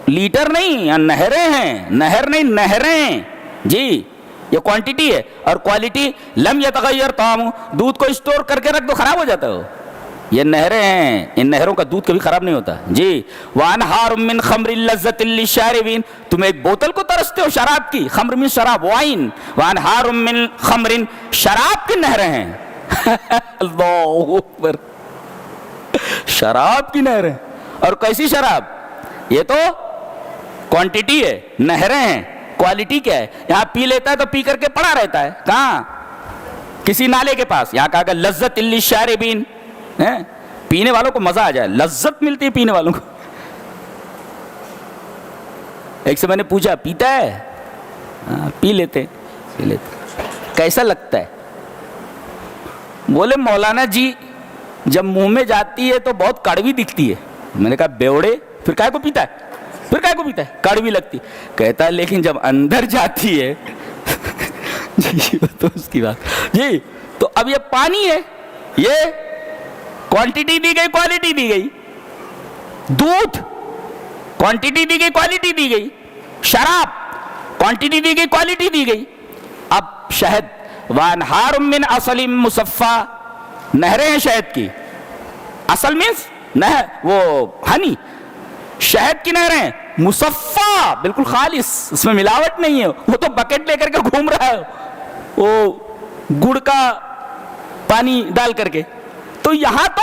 Speaker 2: لیٹر نہیں, نہریں ہیں, نہر نہیں نہریں جی. یہ کوانٹٹی ہے. اور کوالٹی لم یتغیر طعمہ, دودھ کو اسٹور کر کے رکھ دو خراب ہو جاتا ہے. یہ نہریں ہیں, ان نہروں کا دودھ کبھی خراب نہیں ہوتا جی. وانہار من خمر لذۃ للشاربین, تم ایک بوتل کو ترستے ہو شراب کی, خمر من شراب, وائن. وانہار من خمر, شراب کی نہریں ہیں. اللہ اکبر, شراب کی نہریں. اور کیسی شراب؟ یہ تو کوانٹٹی ہے, نہریں ہیں. کوالٹی کیا ہے؟ یہاں پی لیتا ہے تو پی کر کے پڑا رہتا ہے, کہاں؟ کسی نالے کے پاس. یہاں کہا کہ لذت للشاربین, پینے والوں کو مزہ آ جائے, لذت ملتی ہے پینے والوں کو. ایک سے میں نے پوچھا پیتا ہے؟ پی لیتے. کیسا لگتا ہے؟ بولے مولانا جی جب منہ میں جاتی ہے تو بہت کڑوی دکھتی ہے. میں نے کہا بیوڑے, پھر کائے کو پیتا ہے؟ پھر کائے کو پیتا ہے؟ کڑوی لگتی. کہتا ہے لیکن جب اندر جاتی ہے جی تو اس کی بات جی. تو اب یہ پانی ہے, یہ کوانٹٹی دی گئی, کوالٹی دی گئی. دودھ کوانٹٹی دی گئی, کوالٹی دی گئی. شراب کوانٹٹی دی گئی, کوالٹی دی گئی. اب شہد, وانہار من عسل مصفی, نہریں ہیں شہد کی. اصل مینس نہر, وہ ہنی, شہد کی نہریں مصفی, بالکل خالص, اس میں ملاوٹ نہیں ہے. وہ تو بکٹ لے کر کے گھوم رہا ہے, وہ گڑ کا پانی ڈال کر کے. تو یہاں تو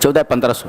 Speaker 2: 1400-1500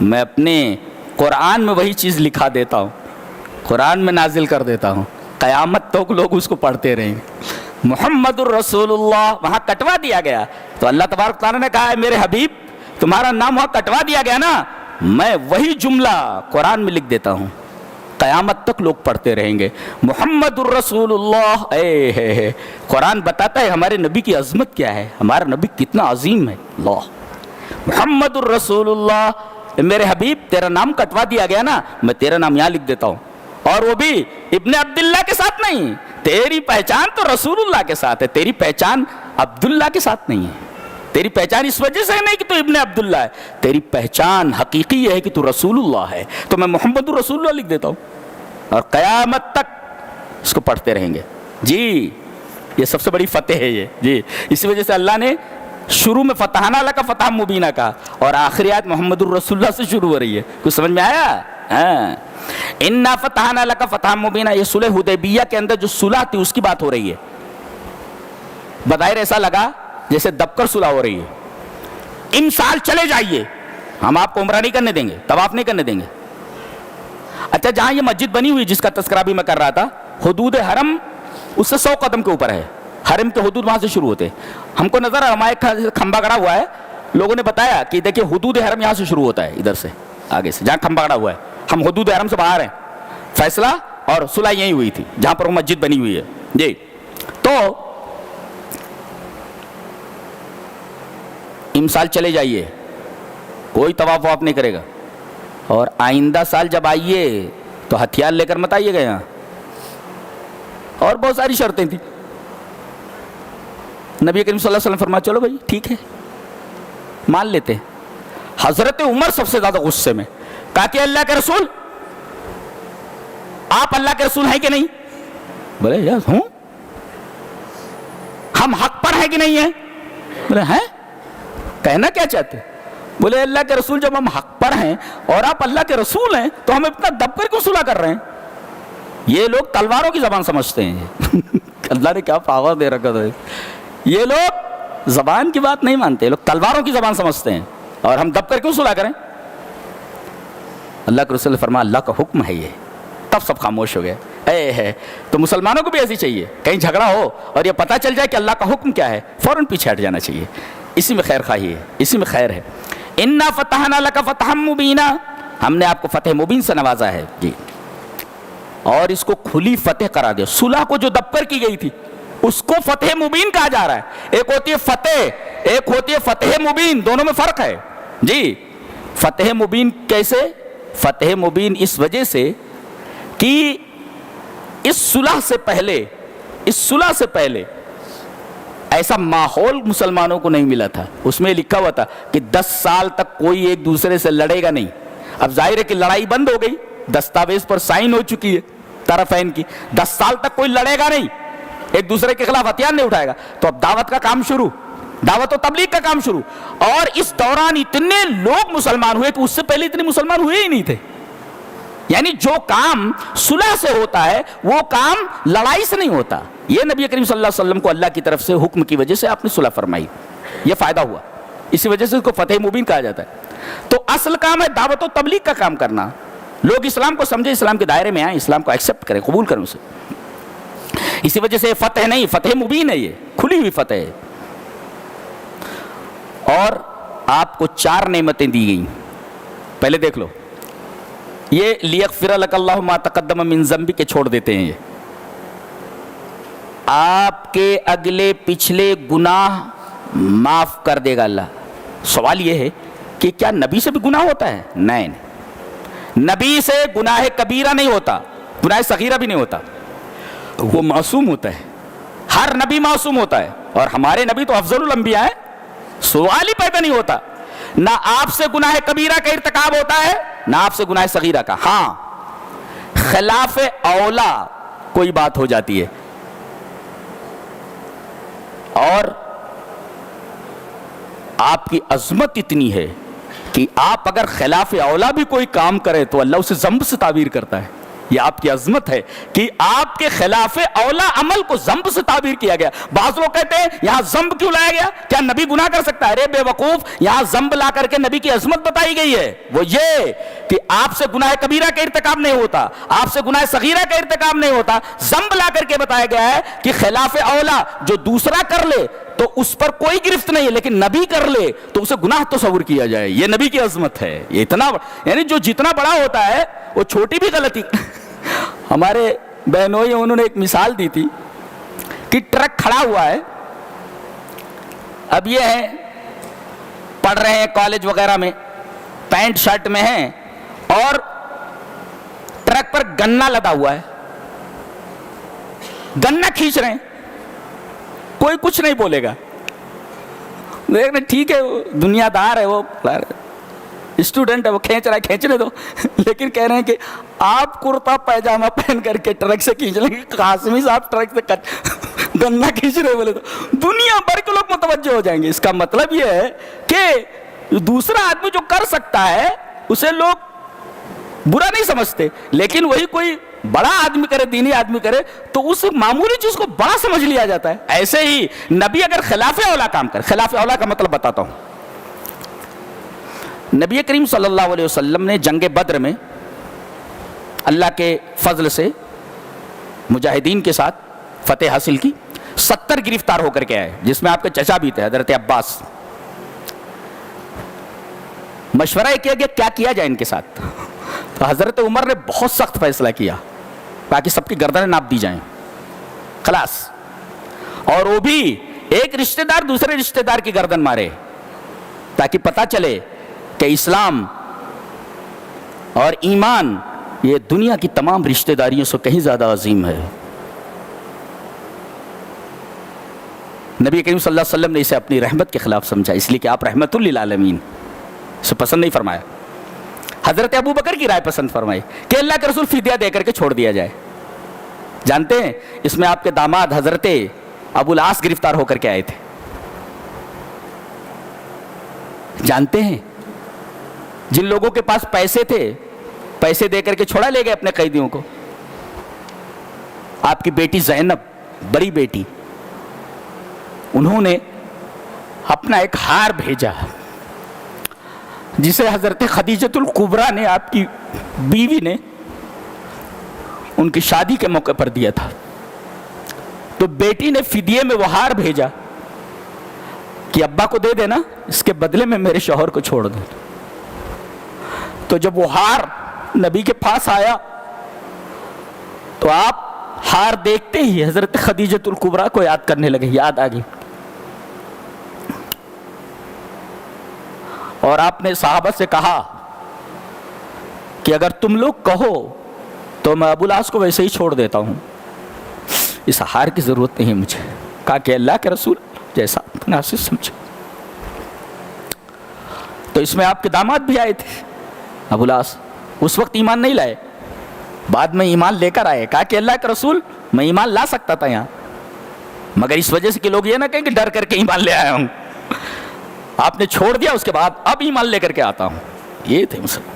Speaker 2: میں اپنے قرآن میں وہی چیز لکھا دیتا ہوں، قرآن میں نازل کر دیتا ہوں، قیامت تک لوگ اس کو پڑھتے رہیں گے۔ محمد الرسول اللہ وہاں کٹوا دیا گیا، تو اللہ تبارک تعالیٰ نے کہا ہے میرے حبیب تمہارا نام وہاں کٹوا دیا گیا نا، میں وہی جملہ قرآن میں لکھ دیتا ہوں، قیامت تک لوگ پڑھتے رہیں گے۔ محمد الرسول اللہ، اے قرآن بتاتا ہے ہمارے نبی کی عظمت کیا ہے، ہمارا نبی کتنا عظیم ہے۔ اللہ محمد الرسول اللہ، میرے حبیب تیرا نام کٹوا دیا گیا نا، میں تیرا نام یہاں لکھ دیتا ہوں، اور وہ بھی ابن عبداللہ کے ساتھ نہیں، تیری پہچان تو رسول اللہ کے ساتھ ہے، تیری پہچان عبداللہ کے ساتھ نہیں ہے، تیری پہچان اس وجہ سے نہیں کہ تو ابن عبداللہ ہے، تیری پہچان حقیقی یہ ہے کہ تو رسول اللہ ہے، تو میں محمد الرسول اللہ لکھ دیتا ہوں اور قیامت تک اس کو پڑھتے رہیں گے۔ جی یہ سب سے بڑی فتح ہے یہ، جی اسی وجہ سے اللہ نے شروع میں فتحنا لکا فتح مبینہ کہا، اور آخری آیت محمد الرسول اللہ سے شروع ہو رہی ہے۔ کچھ سمجھ میں آیا؟ ہاں، انا فتحنا لکا فتح مبینہ، یہ صلح حدیبیہ کے اندر جو صلح تھی اس کی بات ہو رہی ہے۔ بظاہر ایسا لگا جیسے دب کر صلح ہو رہی ہے، ان سال چلے جائیے، ہم آپ کو عمرہ نہیں کرنے دیں گے، طواف نہیں کرنے دیں گے۔ اچھا جہاں یہ مسجد بنی ہوئی جس کا تذکرہ بھی میں کر رہا تھا، حدود حرم اس سے 100 قدم کے اوپر ہے، حرم کے حدود وہاں سے شروع ہوتے ہیں۔ ہم کو نظر آ ہمارا ایک کھمبا گڑا ہوا ہے، لوگوں نے بتایا کہ دیکھیں حدود حرم یہاں سے شروع ہوتا ہے، ادھر سے آگے سے جہاں کھمبا گڑا ہوا ہے، ہم حدود حرم سے باہر ہیں۔ فیصلہ اور صلح یہی ہوئی تھی جہاں پر وہ مسجد بنی ہوئی ہے۔ جی تو امسال چلے جائیے، کوئی طواف واف نہیں کرے گا، اور آئندہ سال جب آئیے تو ہتھیار لے کر مت آئیے گا یہاں، اور بہت ساری شرطیں تھیں۔ نبی کریم صلی اللہ علیہ وسلم فرمایا چلو بھائی ٹھیک ہے مان لیتے ہیں۔ حضرت عمر سب سے زیادہ غصے میں، کہا کہ اللہ کے رسول آپ اللہ کے رسول ہیں کہ نہیں؟ بولے یس ہوں۔ ہم حق پر ہیں کہ نہیں ہیں؟ بولے ہیں۔ کہنا کیا چاہتے؟ بولے اللہ کے رسول جب ہم حق پر ہیں اور آپ اللہ کے رسول ہیں تو ہم اتنا دب کر کیوں صلح کر رہے ہیں؟ یہ لوگ تلواروں کی زبان سمجھتے ہیں۔ اللہ نے کیا پاور دے رکھا تھا، یہ لوگ زبان کی بات نہیں مانتے، لوگ تلواروں کی زبان سمجھتے ہیں، اور ہم دب کر کیوں صلح کریں؟ اللہ کے رسول نے فرمایا اللہ کا حکم ہے یہ، تب سب خاموش ہو گئے۔ اے ہے تو مسلمانوں کو بھی ایسی چاہیے، کہیں جھگڑا ہو اور یہ پتہ چل جائے کہ اللہ کا حکم کیا ہے، فوراً پیچھے ہٹ جانا چاہیے، اسی میں خیر خواہی ہے، اسی میں خیر ہے۔ انا فتحنا لک فتحا مبینہ، ہم نے آپ کو فتح مبین سے نوازا ہے جی، اور اس کو کھلی فتح کرا دیا۔ صلح کو جو دب کر کی گئی تھی اس کو فتح مبین کہا جا رہا ہے۔ ایک ہوتی ہے فتح، ایک ہوتی ہے فتح مبین، دونوں میں فرق ہے جی۔ فتح مبین کیسے؟ فتح مبین اس وجہ سے کہ اس صلح سے پہلے ایسا ماحول مسلمانوں کو نہیں ملا تھا۔ اس میں لکھا ہوا تھا کہ 10 سال تک کوئی ایک دوسرے سے لڑے گا نہیں۔ اب ظاہر ہے کہ لڑائی بند ہو گئی، دستاویز پر سائن ہو چکی ہے طرفین کی، 10 سال تک کوئی لڑے گا نہیں، ایک دوسرے کے خلاف ہتھیار نہیں اٹھائے گا۔ تو اب دعوت کا کام شروع، دعوت و تبلیغ کا کام شروع، اور اس دوران اتنے لوگ مسلمان ہوئے کہ اس سے پہلے اتنے مسلمان ہوئے ہی نہیں تھے۔ یعنی جو کام صلح سے ہوتا ہے وہ کام لڑائی سے نہیں ہوتا۔ یہ نبی کریم صلی اللہ علیہ وسلم کو اللہ کی طرف سے حکم کی وجہ سے آپ نے صلح فرمائی، یہ فائدہ ہوا، اسی وجہ سے اس کو فتح مبین کہا جاتا ہے۔ تو اصل کام ہے دعوت و تبلیغ کا کام کرنا، لوگ اسلام کو سمجھے، اسلام کے دائرے میں آئیں، اسلام کو ایکسیپٹ کریں، قبول کریں اسے۔ اسی وجہ سے فتح نہیں، فتح مبین ہے، یہ کھلی ہوئی فتح ہے۔ اور آپ کو 4 نعمتیں دی گئیں، پہلے دیکھ لو، یہ لیغفر لک اللہ ما تقدم من ذنبک کے چھوڑ دیتے ہیں، یہ آپ کے اگلے پچھلے گناہ معاف کر دے گا اللہ۔ سوال یہ ہے کہ کیا نبی سے بھی گناہ ہوتا ہے؟ نہیں، نبی سے گناہ کبیرہ نہیں ہوتا، گناہ صغیرہ بھی نہیں ہوتا، وہ معصوم ہوتا ہے، ہر نبی معصوم ہوتا ہے، اور ہمارے نبی تو افضل الانبیاء ہیں، سوال ہی پیدا نہیں ہوتا۔ نہ آپ سے گناہ کبیرہ کا ارتکاب ہوتا ہے نہ آپ سے گناہ صغیرہ کا۔ ہاں خلاف اولا کوئی بات ہو جاتی ہے، اور آپ کی عظمت اتنی ہے کہ آپ اگر خلاف اولا بھی کوئی کام کرے تو اللہ اسے ذنب سے تعبیر کرتا ہے۔ یہ آپ کی عظمت ہے کہ آپ کے خلاف اولا عمل کو ذنب سے تعبیر کیا گیا. بعض لوگ کہتے ہیں یہاں ذنب کیوں لایا گیا, کیا نبی گناہ کر سکتا ہے؟ ارے بے وقوف, یہاں ذنب لا کر کے نبی کی عظمت بتائی گئی ہے, وہ یہ کہ آپ سے گناہ کبیرہ کا ارتکاب نہیں ہوتا, آپ سے گناہ صغیرہ کا ارتکاب نہیں ہوتا. ذنب لا کر کے بتایا گیا ہے کہ خلاف اولا جو دوسرا کر لے تو اس پر کوئی گرفت نہیں ہے, لیکن نبی کر لے تو اسے گناہ تصور کیا جائے. یہ نبی کی عظمت ہے. یہ اتنا یعنی جو جتنا بڑا ہوتا ہے وہ چھوٹی بھی غلطی. ہمارے بہنوئی انہوں نے ایک مثال دی تھی کہ ٹرک کھڑا ہوا ہے, اب یہ ہے پڑھ رہے ہیں کالج وغیرہ میں, پینٹ شرٹ میں ہیں اور ٹرک پر گنا لدا ہوا ہے, گنا کھینچ رہے ہیں, کوئی کچھ نہیں بولے گا. دیکھ رہے ٹھیک ہے دنیا دار ہے, وہ اسٹوڈنٹ ہے, وہ کھینچ رہا ہے, کھینچنے دو. لیکن کہہ رہے ہیں کہ آپ کرتا پیجامہ پہن کر کے ٹرک سے کھینچ لیں گے, قاسمی صاحب ٹرک سے گنا کھینچ رہے بولے تو دنیا بھر کے لوگ متوجہ ہو جائیں گے. اس کا مطلب یہ ہے کہ دوسرا آدمی جو کر سکتا ہے اسے لوگ برا نہیں سمجھتے, لیکن وہی کوئی بڑا آدمی کرے, دینی آدمی کرے, تو اس معمولی چیز کو بڑا سمجھ لیا جاتا ہے. ایسے ہی نبی اگر خلاف اولا کام کرے, خلاف اولا کا مطلب بتاتا ہوں. نبی کریم صلی اللہ علیہ وسلم نے جنگ بدر میں اللہ کے فضل سے مجاہدین کے ساتھ فتح حاصل کی. 70 گرفتار ہو کر کے آئے, جس میں آپ کے چچا بھی تھے حضرت عباس. مشورہ کیا گیا کیا کیا جائے ان کے ساتھ, تو حضرت عمر نے بہت سخت فیصلہ کیا تاکہ سب کی گردنیں ناپ دی جائیں, خلاص. اور وہ بھی ایک رشتہ دار دوسرے رشتہ دار کی گردن مارے تاکہ پتہ چلے کہ اسلام اور ایمان یہ دنیا کی تمام رشتہ داریوں سے کہیں زیادہ عظیم ہے. نبی کریم صلی اللہ علیہ وسلم نے اسے اپنی رحمت کے خلاف سمجھا, اس لیے کہ آپ رحمت للعالمین, اسے پسند نہیں فرمایا. حضرت ابو بکر کی رائے پسند فرمائی کہ اللہ کے رسول فدیہ دے کر کے چھوڑ دیا جائے. جانتے ہیں اس میں آپ کے داماد حضرت ابو العاص گرفتار ہو کر کے آئے تھے. جانتے ہیں جن لوگوں کے پاس پیسے تھے, پیسے دے کر کے چھوڑا لے گئے اپنے قیدیوں کو. آپ کی بیٹی زینب, بڑی بیٹی, انہوں نے اپنا ایک ہار بھیجا جسے حضرت خدیجۃ الکبریٰ نے, آپ کی بیوی نے, ان کی شادی کے موقع پر دیا تھا. تو بیٹی نے فدیے میں وہ ہار بھیجا کہ ابا کو دے دینا, اس کے بدلے میں میرے شوہر کو چھوڑ دو. تو جب وہ ہار نبی کے پاس آیا تو آپ ہار دیکھتے ہی حضرت خدیجۃ الکبریٰ کو یاد کرنے لگے, یاد آ گئی. اور آپ نے صحابہ سے کہا کہ اگر تم لوگ کہو تو میں ابو العاص کو ویسے ہی چھوڑ دیتا ہوں, اس ہار کی ضرورت نہیں مجھے. کہا کہ اللہ کے رسول جیسا مناسب سمجھے. تو اس میں آپ کے داماد بھی آئے تھے ابو العاص, اس وقت ایمان نہیں لائے, بعد میں ایمان لے کر آئے. کہا کہ اللہ کے رسول میں ایمان لا سکتا تھا یہاں, مگر اس وجہ سے کہ لوگ یہ نہ کہیں کہ ڈر کر کے ایمان لے آیا ہوں, آپ نے چھوڑ دیا, اس کے بعد اب ایمان لے کر کے آتا ہوں. یہ تھے مسلم,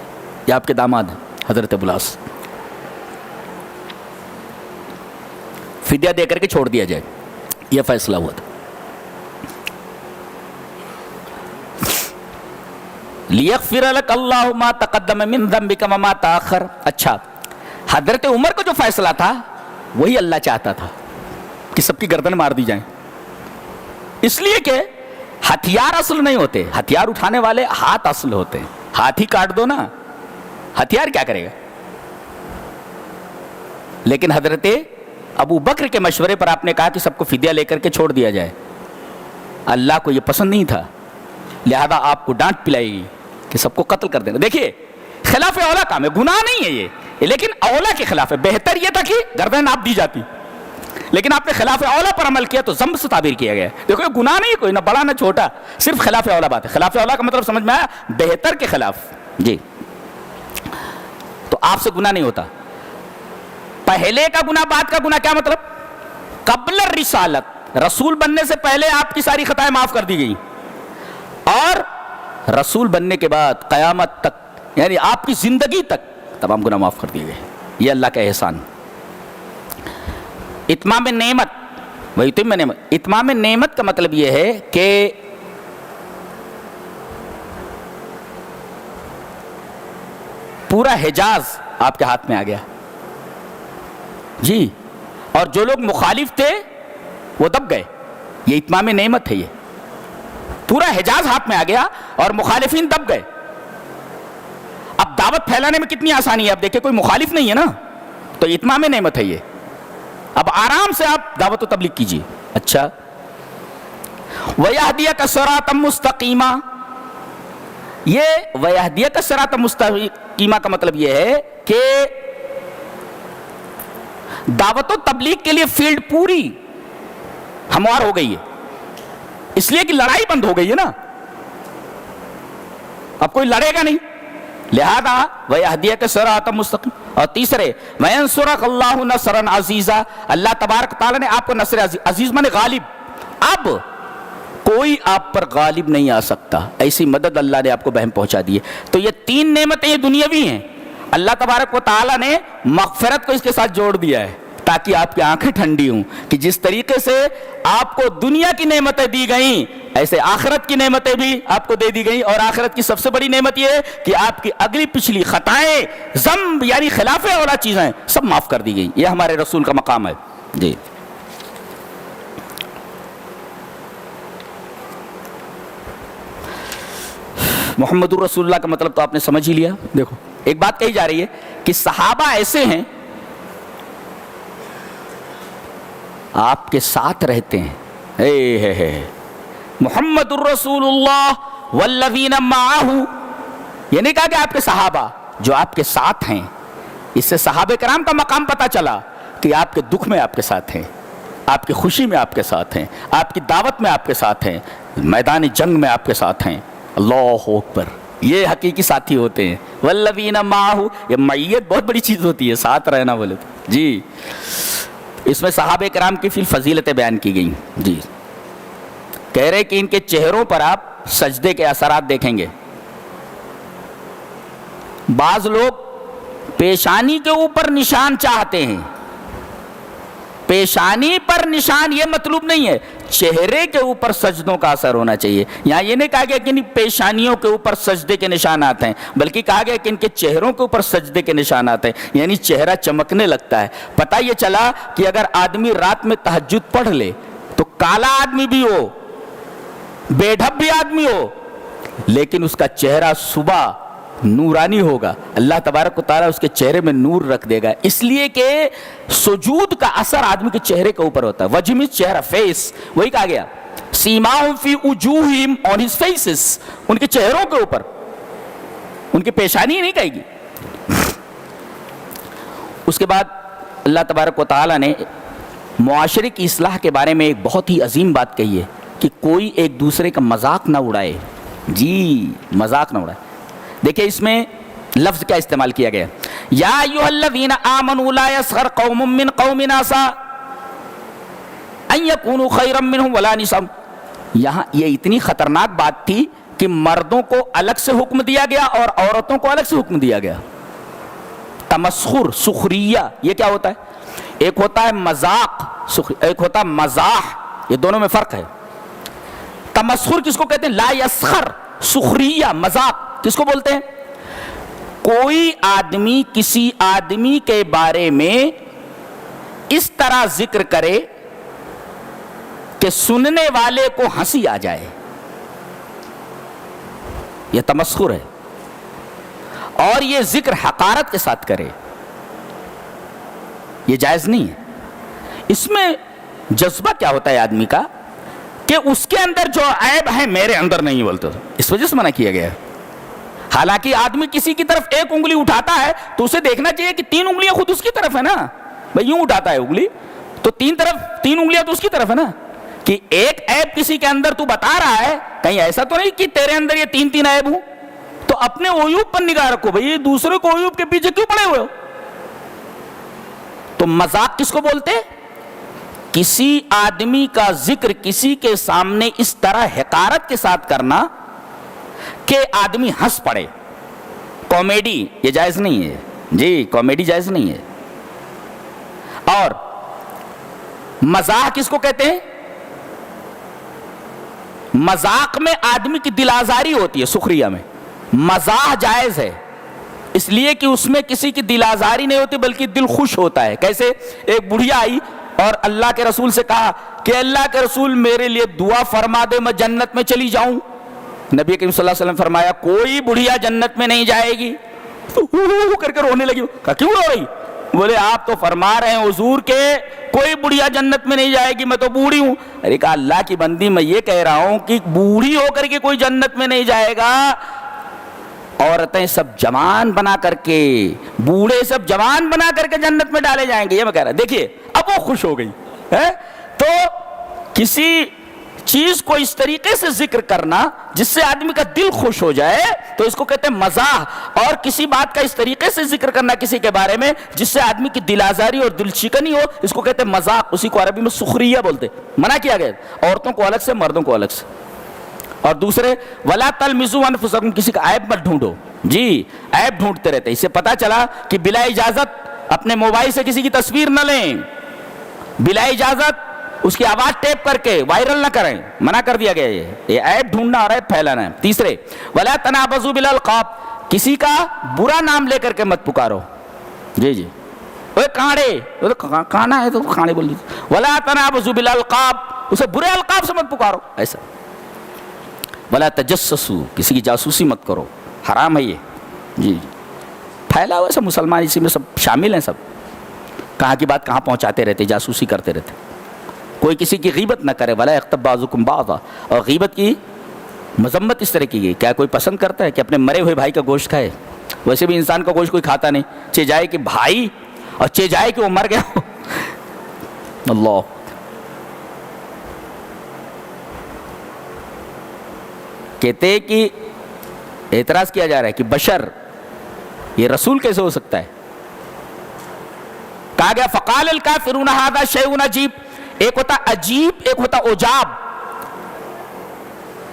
Speaker 2: یہ آپ کے داماد ہیں حضرت ابو العاص. فدیہ دے کر کے چھوڑ دیا جائے, یہ فیصلہ ہوا تھا. لِيَغْفِرَ لَكَ اللَّهُ مَا تَقَدَّمَ مِن ذَنبِكَ وَمَا تَأَخَّرَ. اچھا, حضرت عمر کا جو فیصلہ تھا وہی اللہ چاہتا تھا کہ سب کی گردن مار دی جائیں, اس لیے کہ ہتھیار اصل نہیں ہوتے, ہتھیار اٹھانے والے ہاتھ اصل ہوتے ہیں. ہاتھ ہی کاٹ دو نا, ہتھیار کیا کرے گا. لیکن حضرت ابو بکر کے مشورے پر آپ نے کہا کہ سب کو فدیہ لے کر کے چھوڑ دیا جائے. اللہ کو یہ پسند نہیں تھا, لہذا آپ کو ڈانٹ پلائی گئی کہ سب کو قتل کر دینا. دیکھیے خلاف اولا کام ہے, گناہ نہیں ہے یہ, لیکن اولا کے خلاف ہے. بہتر یہ تھا کہ گردن ناپ دی جاتی, لیکن آپ نے خلاف اولا پر عمل کیا تو ذنب سے تعبیر کیا گیا. دیکھو یہ گناہ نہیں ہے کوئی, نہ بڑا نہ چھوٹا, صرف خلاف اولا بات ہے. خلاف اولا کا مطلب سمجھ میں آیا, بہتر کے خلاف. جی, تو آپ سے گناہ نہیں ہوتا. پہلے کا گناہ بعد کا گناہ کیا مطلب؟ قبل الرسالت, رسول بننے سے پہلے آپ کی ساری خطائیں معاف کر دی گئی, اور رسول بننے کے بعد قیامت تک یعنی آپ کی زندگی تک تمام گناہ معاف کر دیے گئے. یہ اللہ کا احسان. اتمام نعمت، وہی تم نعمت، اتمام نعمت کا مطلب یہ ہے کہ پورا حجاز آپ کے ہاتھ میں آ گیا جی، اور جو لوگ مخالف تھے وہ دب گئے. یہ اتمام نعمت ہے. یہ پورا حجاز ہاتھ میں آ گیا اور مخالفین دب گئے. اب دعوت پھیلانے میں کتنی آسانی ہے. اب دیکھیں کوئی مخالف نہیں ہے نا، تو اتمام نعمت ہے یہ. اب آرام سے آپ دعوت و تبلیغ کیجیے. اچھا، وَيَهْدِيَكَ صِرَاطًا مُسْتَقِيمًا، یہ وَيَهْدِيَكَ صِرَاطًا مُسْتَقِيمًا کا مطلب یہ ہے کہ دعوت و تبلیغ کے لیے فیلڈ پوری ہموار ہو گئی ہے، اس لیے کہ لڑائی بند ہو گئی ہے نا، اب کوئی لڑے گا نہیں، لہذا وَيَهْدِيَكَ صِرَاطًا مُسْتَقِيمًا. اور تیسرے وَيَنْصُرَكَ اللَّهُ نَصْرًا عَزِيزًا، اللہ تبارک تعالیٰ نے آپ کو نصر عزیز مانے غالب، اب کوئی آپ پر غالب نہیں آ سکتا، ایسی مدد اللہ نے آپ کو بہم پہنچا دی ہے. تو یہ تین نعمتیں یہ دنیاوی ہیں. اللہ تبارک و تعالیٰ نے مغفرت کو اس کے ساتھ جوڑ دیا ہے تاکہ آپ کی آنکھیں ٹھنڈی ہوں کہ جس طریقے سے آپ کو دنیا کی نعمتیں دی گئیں ایسے آخرت کی نعمتیں بھی آپ کو دے دی گئیں. اور آخرت کی سب سے بڑی نعمت یہ ہے کہ آپ کی اگلی پچھلی خطائیں، ذنب یعنی خلاف اولا چیزیں سب معاف کر دی گئیں. یہ ہمارے رسول کا مقام ہے جی. محمد الرسول اللہ کا مطلب تو آپ نے سمجھ ہی لیا. دیکھو ایک بات کہی جا رہی ہے کہ صحابہ ایسے ہیں آپ کے ساتھ رہتے ہیں. محمد الرسول اللہ والذین معہ، یہ نہیں کہا کہ آپ کے صحابہ جو آپ کے ساتھ ہیں. اس سے صحابہ کرام کا مقام پتہ چلا کہ آپ کے دکھ میں آپ کے ساتھ ہیں، آپ کی خوشی میں آپ کے ساتھ ہیں، آپ کی دعوت میں آپ کے ساتھ ہیں، میدان جنگ میں آپ کے ساتھ ہیں. اللہ اکبر، یہ حقیقی ساتھی ہوتے ہیں. والذین معہ، یہ معیت بہت بڑی چیز ہوتی ہے، ساتھ رہنا بولے تو جی. اس میں صحابہ کرام کی فضیلتیں بیان کی گئیں جی. کہہ رہے کہ ان کے چہروں پر آپ سجدے کے اثرات دیکھیں گے. بعض لوگ پیشانی کے اوپر نشان چاہتے ہیں. پیشانی پر نشان یہ مطلوب نہیں ہے، چہرے کے اوپر سجدوں کا اثر ہونا چاہیے. یہاں یہ نہیں کہا گیا کہ پیشانیوں کے اوپر سجدے کے نشانات ہیں، بلکہ کہا گیا کہ ان کے چہروں کے اوپر سجدے کے نشانات ہیں، یعنی چہرہ چمکنے لگتا ہے. پتہ یہ چلا کہ اگر آدمی رات میں تہجد پڑھ لے تو کالا آدمی بھی ہو، بے ڈھب بھی آدمی ہو، لیکن اس کا چہرہ صبح نورانی ہوگا. اللہ تبارک و تعالیٰ اس کے چہرے میں نور رکھ دے گا، اس لیے کہ سجود کا اثر آدمی کے چہرے کے اوپر ہوتا ہے. وجہ میں چہرہ، فیس، وہی کہا گیا سیماہم فی وجوہہم، آن ہز فیسز، ان کے چہروں کے اوپر، ان کی پیشانی نہیں کہے گی. اس کے بعد اللہ تبارک و تعالیٰ نے معاشرے کی اصلاح کے بارے میں ایک بہت ہی عظیم بات کہی ہے کہ کوئی ایک دوسرے کا مذاق نہ اڑائے جی، مذاق نہ اڑائے. دیکھیں اس میں لفظ کیا استعمال کیا گیا، یا ایھا الذین آمنوا لا یسخر قوم من قوم عسیٰ ان یکونوا خیرا منہم ولا نساء. یہاں یہ اتنی خطرناک بات تھی کہ مردوں کو الگ سے حکم دیا گیا اور عورتوں کو الگ سے حکم دیا گیا. تمسخر، سخریہ، یہ کیا ہوتا ہے؟ ایک ہوتا ہے مذاق، ایک ہوتا ہے مزاح، یہ دونوں میں فرق ہے. تمسخر کس کو کہتے ہیں؟ لا یسخر، سخریہ، مذاق کس کو بولتے ہیں؟ کوئی آدمی کسی آدمی کے بارے میں اس طرح ذکر کرے کہ سننے والے کو ہنسی آ جائے، یہ تمسخر ہے. اور یہ ذکر حقارت کے ساتھ کرے، یہ جائز نہیں ہے. اس میں جذبہ کیا ہوتا ہے آدمی کا کہ اس کے اندر جو عیب ہے میرے اندر نہیں بولتے، اس وجہ سے منع کیا گیا ہے. حالانکہ آدمی کسی کی طرف ایک انگلی اٹھاتا ہے تو اسے دیکھنا چاہیے کہ تین انگلیاں خود اس کی طرف ہے نا. بھائی یوں اٹھاتا ہے انگلی تو تین انگلیاں تو اس کی طرف ہے نا. کہ ایک عیب کسی کے اندر تو بتا رہا ہے، کہیں ایسا تو نہیں کہ تیرے اندر یہ تین عیب ہوں. تو اپنے عیوب پر نگاہ رکھو بھائی، دوسرے کو عیوب کے پیچھے کیوں پڑے ہوئے ہو؟ تو مذاق کس کو بولتے؟ کسی آدمی کا ذکر کسی کے سامنے اس طرح حقارت کے ساتھ کرنا کہ آدمی ہنس پڑے. کامیڈی یہ جائز نہیں ہے جی، کامیڈی جائز نہیں ہے. اور مزاح کس کو کہتے ہیں؟ مذاق میں آدمی کی دل آزاری ہوتی ہے، سخریہ میں مزاح جائز ہے، اس لیے کہ اس میں کسی کی دل آزاری نہیں ہوتی بلکہ دل خوش ہوتا ہے۔ کیسے؟ ایک بڑھیا آئی اور اللہ کے رسول سے کہا کہ اللہ کے رسول میرے لیے دعا فرما دے، میں جنت میں چلی جاؤں۔ نبی کریم صلی اللہ علیہ وسلم فرمایا کوئی بڑھیا جنت میں نہیں جائے گی، تو کر کے رونے لگی۔ کہا کیوں رو رہی؟ بولے آپ تو فرما رہے ہیں حضور کہ کوئی بڑھیا جنت میں نہیں جائے گی، میں تو بوڑھی ہوں۔ ارے کہا اللہ کی بندی میں یہ کہہ رہا ہوں کہ بوڑھی ہو کر کے کوئی جنت میں نہیں جائے گا، عورتیں سب جوان بنا کر کے، بوڑھے سب جوان بنا کر کے جنت میں ڈالے جائیں گے، یہ میں کہہ رہا۔ دیکھیے اب وہ خوش ہو گئی ہے۔ تو کسی چیز کو اس طریقے سے ذکر کرنا جس سے آدمی کا دل خوش ہو جائے تو اس کو کہتے ہیں مزاح، اور کسی بات کا اس طریقے سے ذکر کرنا کسی کے بارے میں جس سے آدمی کی دل آزاری اور دل شکنی ہو، اس کو کہتے ہیں مذاق، اسی کو عربی میں سخریہ بولتے۔ منع کیا گیا عورتوں کو الگ سے، مردوں کو الگ سے۔ اور دوسرے وَلَا تَلْمِزُوا أَنفُسَكُمْ، کسی کا عیب مت ڈھونڈو، جی عیب ڈھونڈتے رہتے۔ اس سے پتہ چلا کہ بلا اجازت اپنے موبائل سے کسی کی تصویر نہ لیں، بلا اجازت اس کی آواز ٹیپ کر کے وائرل نہ کریں، منع کر دیا گیا یہ عیب ڈھونڈنا اور عیب پھیلانا ہے۔ تیسرے وَلَا تَنَابَزُوا بِالْأَلْقَابِ، کسی کا برا نام لے کر کے مت پکارو، جی جی اوے کانڑے، کانا ہے تو کانڑے بول دیجیے۔ وَلَا تَنَابَزُوا بِالْأَلْقَابِ، اسے برے القاب سے مت پکارو ایسا۔ وَلَا تَجَسَّسُوا، کسی کی جاسوسی مت کرو، حرام ہے یہ، جی پھیلا ہوا سب مسلمان اسی میں سب شامل ہیں، سب کہاں کی بات کہاں پہنچاتے رہتے، جاسوسی کرتے رہتے۔ کوئی کسی کی غیبت نہ کرے، ولا یغتب بعضکم بعضا، اور غیبت کی مذمت اس طرح کی گئی۔ کیا کوئی پسند کرتا ہے کہ اپنے مرے ہوئے بھائی کا گوشت کھائے؟ ویسے بھی انسان کا گوشت کوئی کھاتا نہیں، چہ جائے کہ بھائی اور چہ جائے کہ وہ مر گیا ہو۔ اللہ کہتے کہ اعتراض کیا جا رہا ہے کہ بشر یہ رسول کیسے ہو سکتا ہے؟ کہا گیا فقال الکافرون ھذا شیء عجیب، ایک ہوتا عجیب ایک ہوتا عجاب۔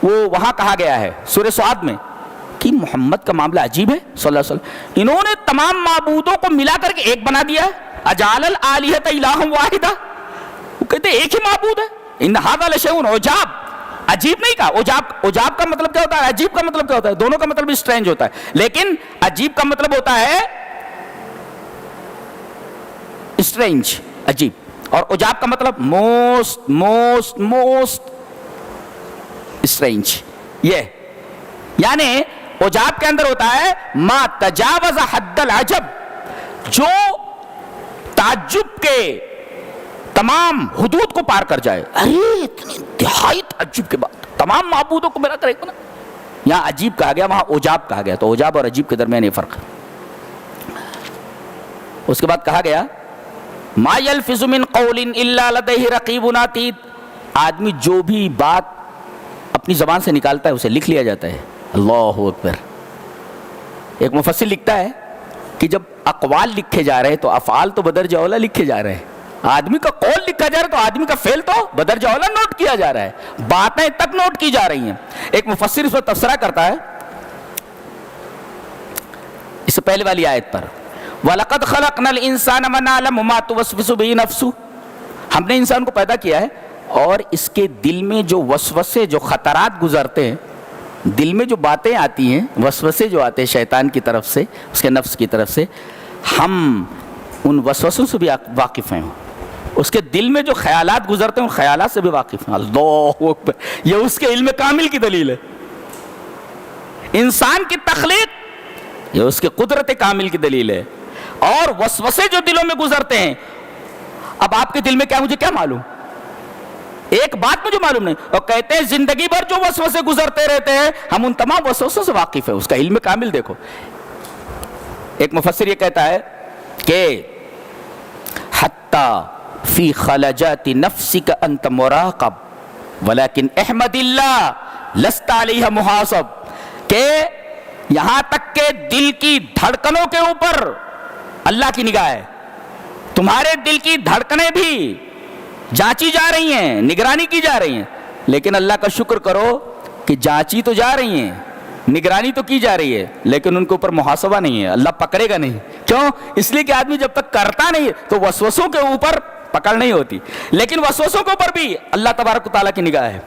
Speaker 2: وہ وہاں کہا گیا ہے سورہ سعد میں کہ محمد کا معاملہ عجیب ہے صلی اللہ علیہ وسلم، انہوں نے تمام معبودوں کو ملا کر کے ایک بنا دیا ہے، اجعل الآلہۃ الہا واحدہ، وہ کہتے ہیں ایک ہی معبود ہے۔ ان ھذا لشیء عجاب، عجیب نہیں کہا، عجاب کا مطلب کیا ہوتا ہے، عجیب کا مطلب کیا ہوتا ہے، دونوں کا مطلب اسٹرینج ہوتا ہے، لیکن عجیب کا مطلب ہوتا ہے اسٹرینج، عجیب، اور عجاب کا مطلب موسٹ موسٹ موسٹ اسٹرینج۔ یہ یعنی عجاب کے اندر ہوتا ہے ما تجاوز حد العجب، جو تعجب کے تمام حدود کو پار کر جائے۔ ارے اتنی انتہائی تعجب کے بعد تمام معبودوں کو ملا کر ایک بنا، یہاں عجیب کہا گیا وہاں عجاب کہا گیا، تو عجاب اور عجیب کے درمیان یہ فرق ہے۔ اس کے بعد کہا گیا ما یلفظ من قول الا لدیہ رقیب عتید، آدمی جو بھی بات اپنی زبان سے نکالتا ہے اسے لکھ لیا جاتا ہے۔ اللہ اکبر۔ ایک مفسر لکھتا ہے کہ جب اقوال لکھے جا رہے ہیں تو افعال تو بدرجہ اولا لکھے جا رہے ہیں، آدمی کا قول لکھا جا رہا ہے تو آدمی کا فعل تو بدرجہ اولا نوٹ کیا جا رہا ہے، باتیں تک نوٹ کی جا رہی ہیں۔ ایک مفسر اس پر تبصرہ کرتا ہے اس سے پہلے والی آیت پر، وَلَقَدْ خَلَقْنَا الْإِنسَانَ وَنَعْلَمُ مَا تُوَسْوِسُ بِهِ نَفْسُهُ، ہم نے انسان کو پیدا کیا ہے اور اس کے دل میں جو وسوسے، جو خطرات گزرتے ہیں، دل میں جو باتیں آتی ہیں، وسوسے جو آتے ہیں شیطان کی طرف سے، اس کے نفس کی طرف سے، ہم ان وسوسوں سے بھی واقف ہیں، اس کے دل میں جو خیالات گزرتے ہیں ان خیالات سے بھی واقف ہیں۔ اللہ اکبر، یہ اس کے علم کامل کی دلیل ہے۔ انسان کی تخلیق یہ اس کے قدرت کامل کی دلیل ہے، اور وسوسے جو دلوں میں گزرتے ہیں، اب آپ کے دل میں کیا، مجھے کیا معلوم، ایک بات مجھے معلوم نہیں، اور کہتے ہیں زندگی بھر جو وسوسے گزرتے رہتے ہیں ہم ان تمام وسوسوں سے واقف ہیں، اس کا علم کامل دیکھو۔ ایک مفسر یہ کہتا ہے کہ حتی فی خلجات نفسک انت مراقب ولیکن احمد اللہ لست علیہ محاسب، کہ یہاں تک کہ دل کی دھڑکنوں کے اوپر اللہ کی نگاہ ہے، تمہارے دل کی دھڑکنیں بھی جانچی جا رہی ہیں، نگرانی کی جا رہی ہیں، لیکن اللہ کا شکر کرو کہ جانچی تو جا رہی ہیں نگرانی تو کی جا رہی ہے لیکن ان کے اوپر محاسبہ نہیں ہے, اللہ پکڑے گا نہیں. کیوں؟ اس لیے کہ آدمی جب تک کرتا نہیں ہے تو وسوسوں کے اوپر پکڑ نہیں ہوتی, لیکن وسوسوں کے اوپر بھی اللہ تبارک و تعالیٰ کی نگاہ ہے.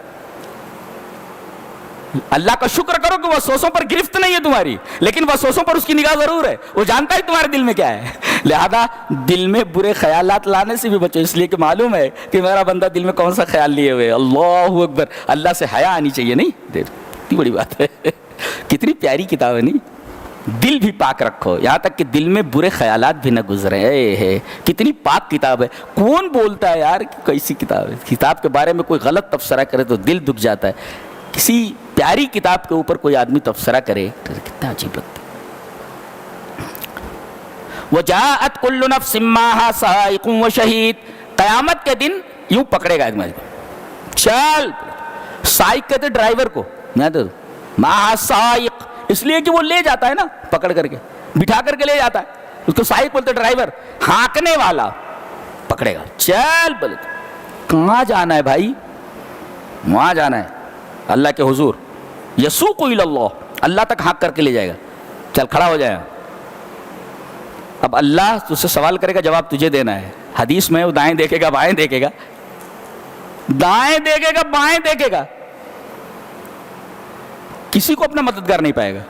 Speaker 2: اللہ کا شکر کرو کہ وسوسوں پر گرفت نہیں ہے تمہاری, لیکن وسوسوں پر اس کی نگاہ ضرور ہے, وہ جانتا ہے تمہارے دل میں کیا ہے. لہذا دل میں برے خیالات لانے سے بھی بچو, اس لیے کہ معلوم ہے کہ میرا بندہ دل میں کون سا خیال لیے ہوئے. اللہ اکبر, اللہ سے حیا آنی چاہیے. نہیں اتنی بڑی بات ہے, کتنی پیاری کتاب ہے. نہیں, دل بھی پاک رکھو, یہاں تک کہ دل میں برے خیالات بھی نہ گزرے. ہے کتنی پاک کتاب ہے. کون بولتا ہے یار کیسی کتاب ہے؟ کتاب کے بارے میں کوئی غلط تبصرہ کرے تو دل دکھ جاتا ہے. کسی پیاری کتاب کے اوپر کوئی آدمی تبصرہ کرے کتنا عجیب لگتا ہے. وَجَاءَتْ كُلُّ نَفْسٍ مَّعَهَا سَائِقٌ وَشَهِيدٌ, قیامت کے دن یوں پکڑے گا آدمی, چل. سائق کہتے ڈرائیور کو, مَعَهَا سَائِق, اس لیے کہ وہ لے جاتا ہے نا, پکڑ کر کے بٹھا کر کے لے جاتا ہے, اس کو سائق بولتے ڈرائیور. ہانکنے والا پکڑے گا, چل بولے. کہاں جانا ہے بھائی؟ وہاں جانا ہے اللہ کے حضور. یسوق الی اللہ, اللہ تک ہانک کر کے لے جائے گا. چل کھڑا ہو جائے. اب اللہ تجھ سے سوال کرے گا, جواب تجھے دینا ہے. حدیث میں وہ دائیں دیکھے گا بائیں دیکھے گا, دائیں دیکھے گا بائیں دیکھے گا, کسی کو اپنا مددگار نہیں پائے گا.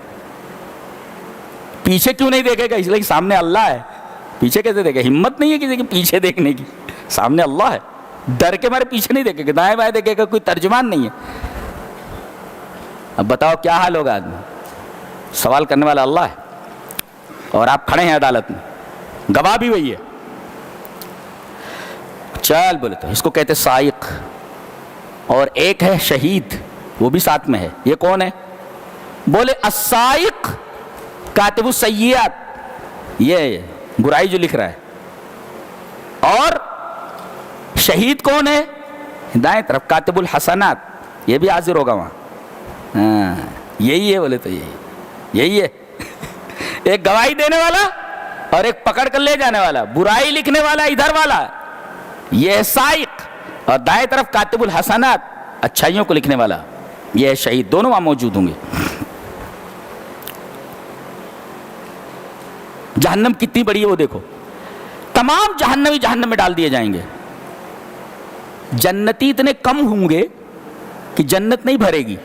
Speaker 2: پیچھے کیوں نہیں دیکھے گا؟ اس لیے کہ سامنے اللہ ہے. پیچھے کیسے دیکھے؟ ہمت نہیں ہے کسی کی پیچھے دیکھنے کی, سامنے اللہ ہے. ڈر کے مارے پیچھے نہیں دیکھے گا, دائیں بائیں دیکھے گا, کوئی ترجمان نہیں ہے. اب بتاؤ کیا حال ہوگا آدمی؟ سوال کرنے والا اللہ ہے اور آپ کھڑے ہیں عدالت میں, گواہ بھی وہی ہے. چل بولے تو اس کو کہتے سائق. اور ایک ہے شہید, وہ بھی ساتھ میں ہے. یہ کون ہے؟ بولے السائق کاتب السیئات, یہ برائی جو لکھ رہا ہے. اور شہید کون ہے؟ دائیں طرف کاتب الحسنات, یہ بھی حاضر ہوگا وہاں. ہاں یہی ہے. بولے تو یہی ہے. ایک گواہی دینے والا اور ایک پکڑ کر لے جانے والا, برائی لکھنے والا ادھر والا, یہ ہے سائق. اور دائیں طرف کاتب الحسنات, اچھائیوں کو لکھنے والا, یہ ہے شہید. دونوں وہاں موجود ہوں گے. جہنم کتنی بڑی ہے وہ دیکھو. تمام جہنمی جہنم میں ڈال دیے جائیں گے. جنتی اتنے کم ہوں گے کہ جنت نہیں بھرے گی,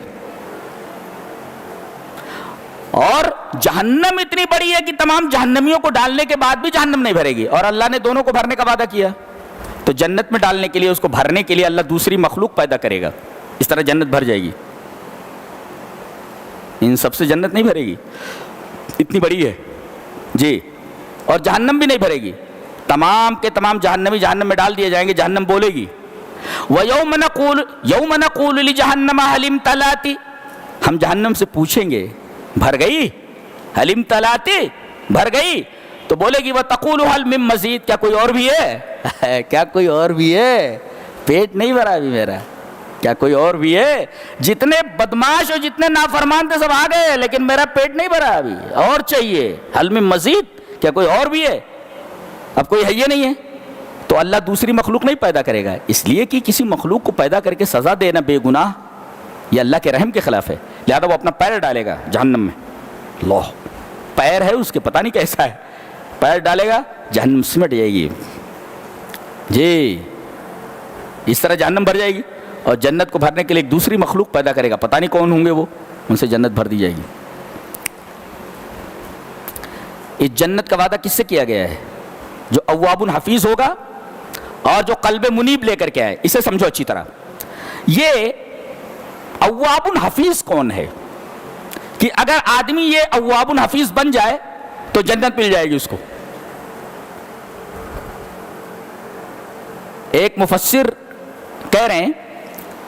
Speaker 2: اور جہنم اتنی بڑی ہے کہ تمام جہنمیوں کو ڈالنے کے بعد بھی جہنم نہیں بھرے گی. اور اللہ نے دونوں کو بھرنے کا وعدہ کیا, تو جنت میں ڈالنے کے لیے, اس کو بھرنے کے لیے اللہ دوسری مخلوق پیدا کرے گا. اس طرح جنت بھر جائے گی. ان سب سے جنت نہیں بھرے گی, اتنی بڑی ہے جی. اور جہنم بھی نہیں بھرے گی. تمام کے تمام جہنمی جہنم میں ڈال دیے جائیں گے. جہنم بولے گی وَيَوْمَ نَقُولُ لِجَهَنَّمَ هَلِ امْتَلَأْتِ, ہم جہنم سے پوچھیں گے بھر گئی؟ هَلِ امْتَلَأْتِ, بھر گئی؟ تو بولے گی وَتَقُولُ هَلْ مِن مَزِيدٍ, کیا کوئی اور بھی ہے؟ کیا کوئی اور بھی ہے؟ پیٹ نہیں بھرا ابھی میرا, کیا کوئی اور بھی ہے؟ جتنے بدماش اور جتنے نافرمان تھے سب آ گئے, لیکن میرا پیٹ نہیں بھرا ابھی, اور چاہیے. هَلْ مِن مَزِيدٍ, کیا کوئی اور بھی ہے؟ اب کوئی ہے یہ نہیں ہے. تو اللہ دوسری مخلوق نہیں پیدا کرے گا, اس لیے کہ کسی مخلوق کو پیدا کر کے سزا دینا بے گناہ یہ اللہ کے رحم کے خلاف ہے. لہذا وہ اپنا پیر ڈالے گا جہنم میں. اللہ پیر ہے اس کے, پتہ نہیں کیسا ہے, پیر ڈالے گا جہنم سمٹ جائے گی جی. اس طرح جہنم بھر جائے گی. اور جنت کو بھرنے کے لیے ایک دوسری مخلوق پیدا کرے گا, پتہ نہیں کون ہوں گے وہ, ان سے جنت بھر دی جائے گی. اس جنت کا وعدہ کس سے کیا گیا ہے؟ جو اواب حفیظ ہوگا اور جو قلب منیب لے کر کے آئے. اسے سمجھو اچھی طرح. یہ اواب حفیظ کون ہے؟ کہ اگر آدمی یہ اواب حفیظ بن جائے تو جنت مل جائے گی اس کو. ایک مفسر کہہ رہے ہیں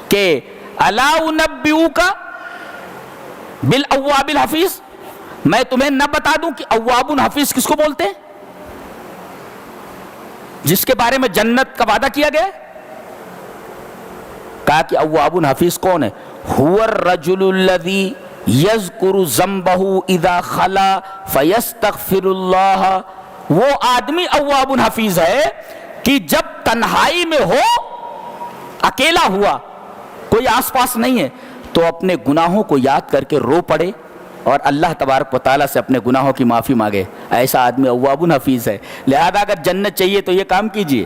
Speaker 2: کہ الا انبئوک بالاواب الحفیظ, میں تمہیں نہ بتا دوں کہ اواب حفیظ کس کو بولتے ہیں, جس کے بارے میں جنت کا وعدہ کیا گیا. کہا کہ اواب حفیظ کون ہے؟ هو الرجل الذي يذكر ذنبه اذا خلا فيستغفر الله. وہ آدمی اواب حفیظ ہے کہ جب تنہائی میں ہو, اکیلا ہوا, کوئی آس پاس نہیں ہے, تو اپنے گناہوں کو یاد کر کے رو پڑے اور اللہ تبارک و تعالیٰ سے اپنے گناہوں کی معافی مانگے، ایسا آدمی اواب حفیظ ہے۔ لہذا اگر جنت چاہیے تو یہ کام کیجئے۔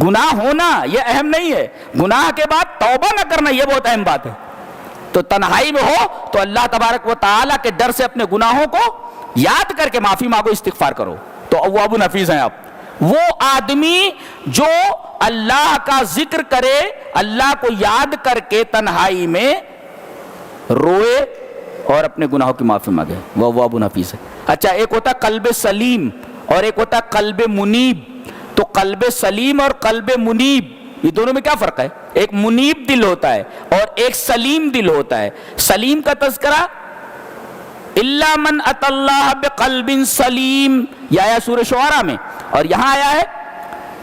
Speaker 2: گناہ ہونا یہ اہم نہیں ہے، گناہ کے بعد توبہ نہ کرنا یہ بہت اہم بات ہے۔ تو تنہائی میں ہو تو اللہ تبارک و تعالیٰ کے ڈر سے اپنے گناہوں کو یاد کر کے معافی مانگو، استغفار کرو، تو اواب حفیظ ہیں آپ۔ وہ آدمی جو اللہ کا ذکر کرے، اللہ کو یاد کر کے تنہائی میں روئے اور اپنے گناہوں کی معافی مانگے، وہ اواب حفیظ ہے۔ اچھا، ایک ہوتا ہے قلب سلیم اور ایک ہوتا ہے قلب منیب۔ تو قلب سلیم اور قلب منیب یہ دونوں میں کیا فرق ہے؟ ایک منیب دل ہوتا ہے اور ایک سلیم دل ہوتا ہے۔ سلیم کا تذکرہ الا من اتى اللہ بقلب سلیم یہ آیا سورہ شعراء میں، اور یہاں آیا ہے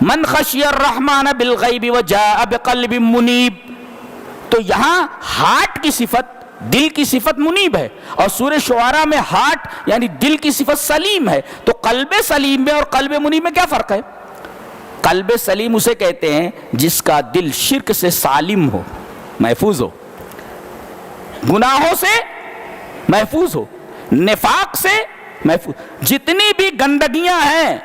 Speaker 2: من خشی الرحمن بالغیب وجاء بقلب منیب۔ تو یہاں ہارٹ کی صفت، دل کی صفت منیب ہے، اور سورہ شعراء میں ہارٹ یعنی دل کی صفت سلیم ہے۔ تو قلب سلیم میں اور قلب منیب میں کیا فرق ہے؟ قلب سلیم اسے کہتے ہیں جس کا دل شرک سے سالم ہو، محفوظ ہو، گناہوں سے محفوظ ہو، نفاق سے محفوظ، جتنی بھی گندگیاں ہیں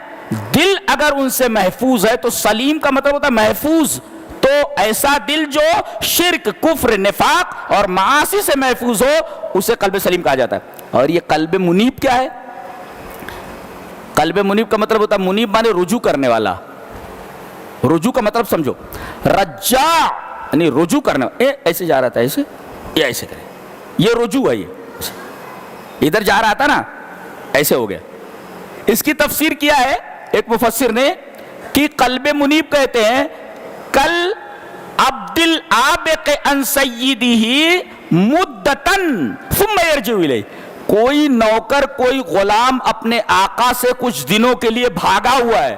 Speaker 2: دل اگر ان سے محفوظ ہے تو سلیم کا مطلب ہوتا ہے محفوظ۔ تو ایسا دل جو شرک، کفر، نفاق اور معاصی سے محفوظ ہو اسے قلب سلیم کہا جاتا ہے۔ اور یہ قلب منیب کیا ہے؟ قلب منیب کا مطلب ہوتا ہے، منیب مانے رجوع کرنے والا۔ رجوع کا مطلب سمجھو، رجاع یعنی رجوع کرنے والا۔ ایسے جا رہا تھا، ایسے یہ ایسے کرے، یہ رجوع ہے، یہ ادھر جا رہا تھا نا، ایسے ہو گیا۔ اس کی تفسیر کیا ہے ایک مفسر نے کہ قلب منیب کہتے ہیں کل عبد العابق عن سیدہ مدتن ثم یرجع الیہ۔ کوئی نوکر، کوئی غلام اپنے آقا سے کچھ دنوں کے لیے بھاگا ہوا ہے،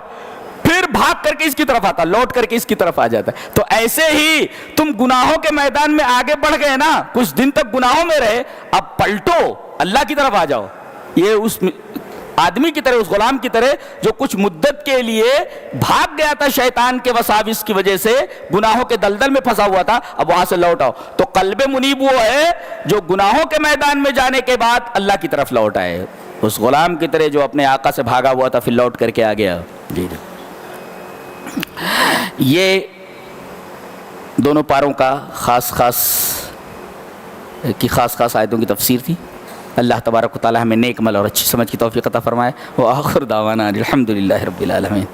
Speaker 2: پھر بھاگ کر کے اس کی طرف آتا، لوٹ کر کے اس کی طرف آ جاتا ہے۔ تو ایسے ہی تم گناہوں کے میدان میں آگے بڑھ گئے نا، کچھ دن تک گناہوں میں رہے، اب پلٹو، اللہ کی طرف آ جاؤ۔ یہ اس آدمی کی طرح، اس غلام کی طرح جو کچھ مدت کے لیے بھاگ گیا تھا شیطان کے وساوس کی وجہ سے، گناہوں کے دلدل میں پھنسا ہوا تھا، اب وہاں سے لوٹ آؤ۔ تو قلب منیب وہ ہے جو گناہوں کے میدان میں جانے کے بعد اللہ کی طرف لوٹ آئے، اس غلام کی طرح جو اپنے آقا سے بھاگا ہوا تھا پھر لوٹ کر کے آ گیا۔ جی جی، یہ دونوں پاروں کا خاص خاص آیتوں کی تفسیر تھی۔ اللہ تبارک و تعالی ہمیں نیک عمل اور اچھی سمجھ کی توفیق عطا فرمائے۔ وآخر دعوانا الحمدللہ رب العالمین۔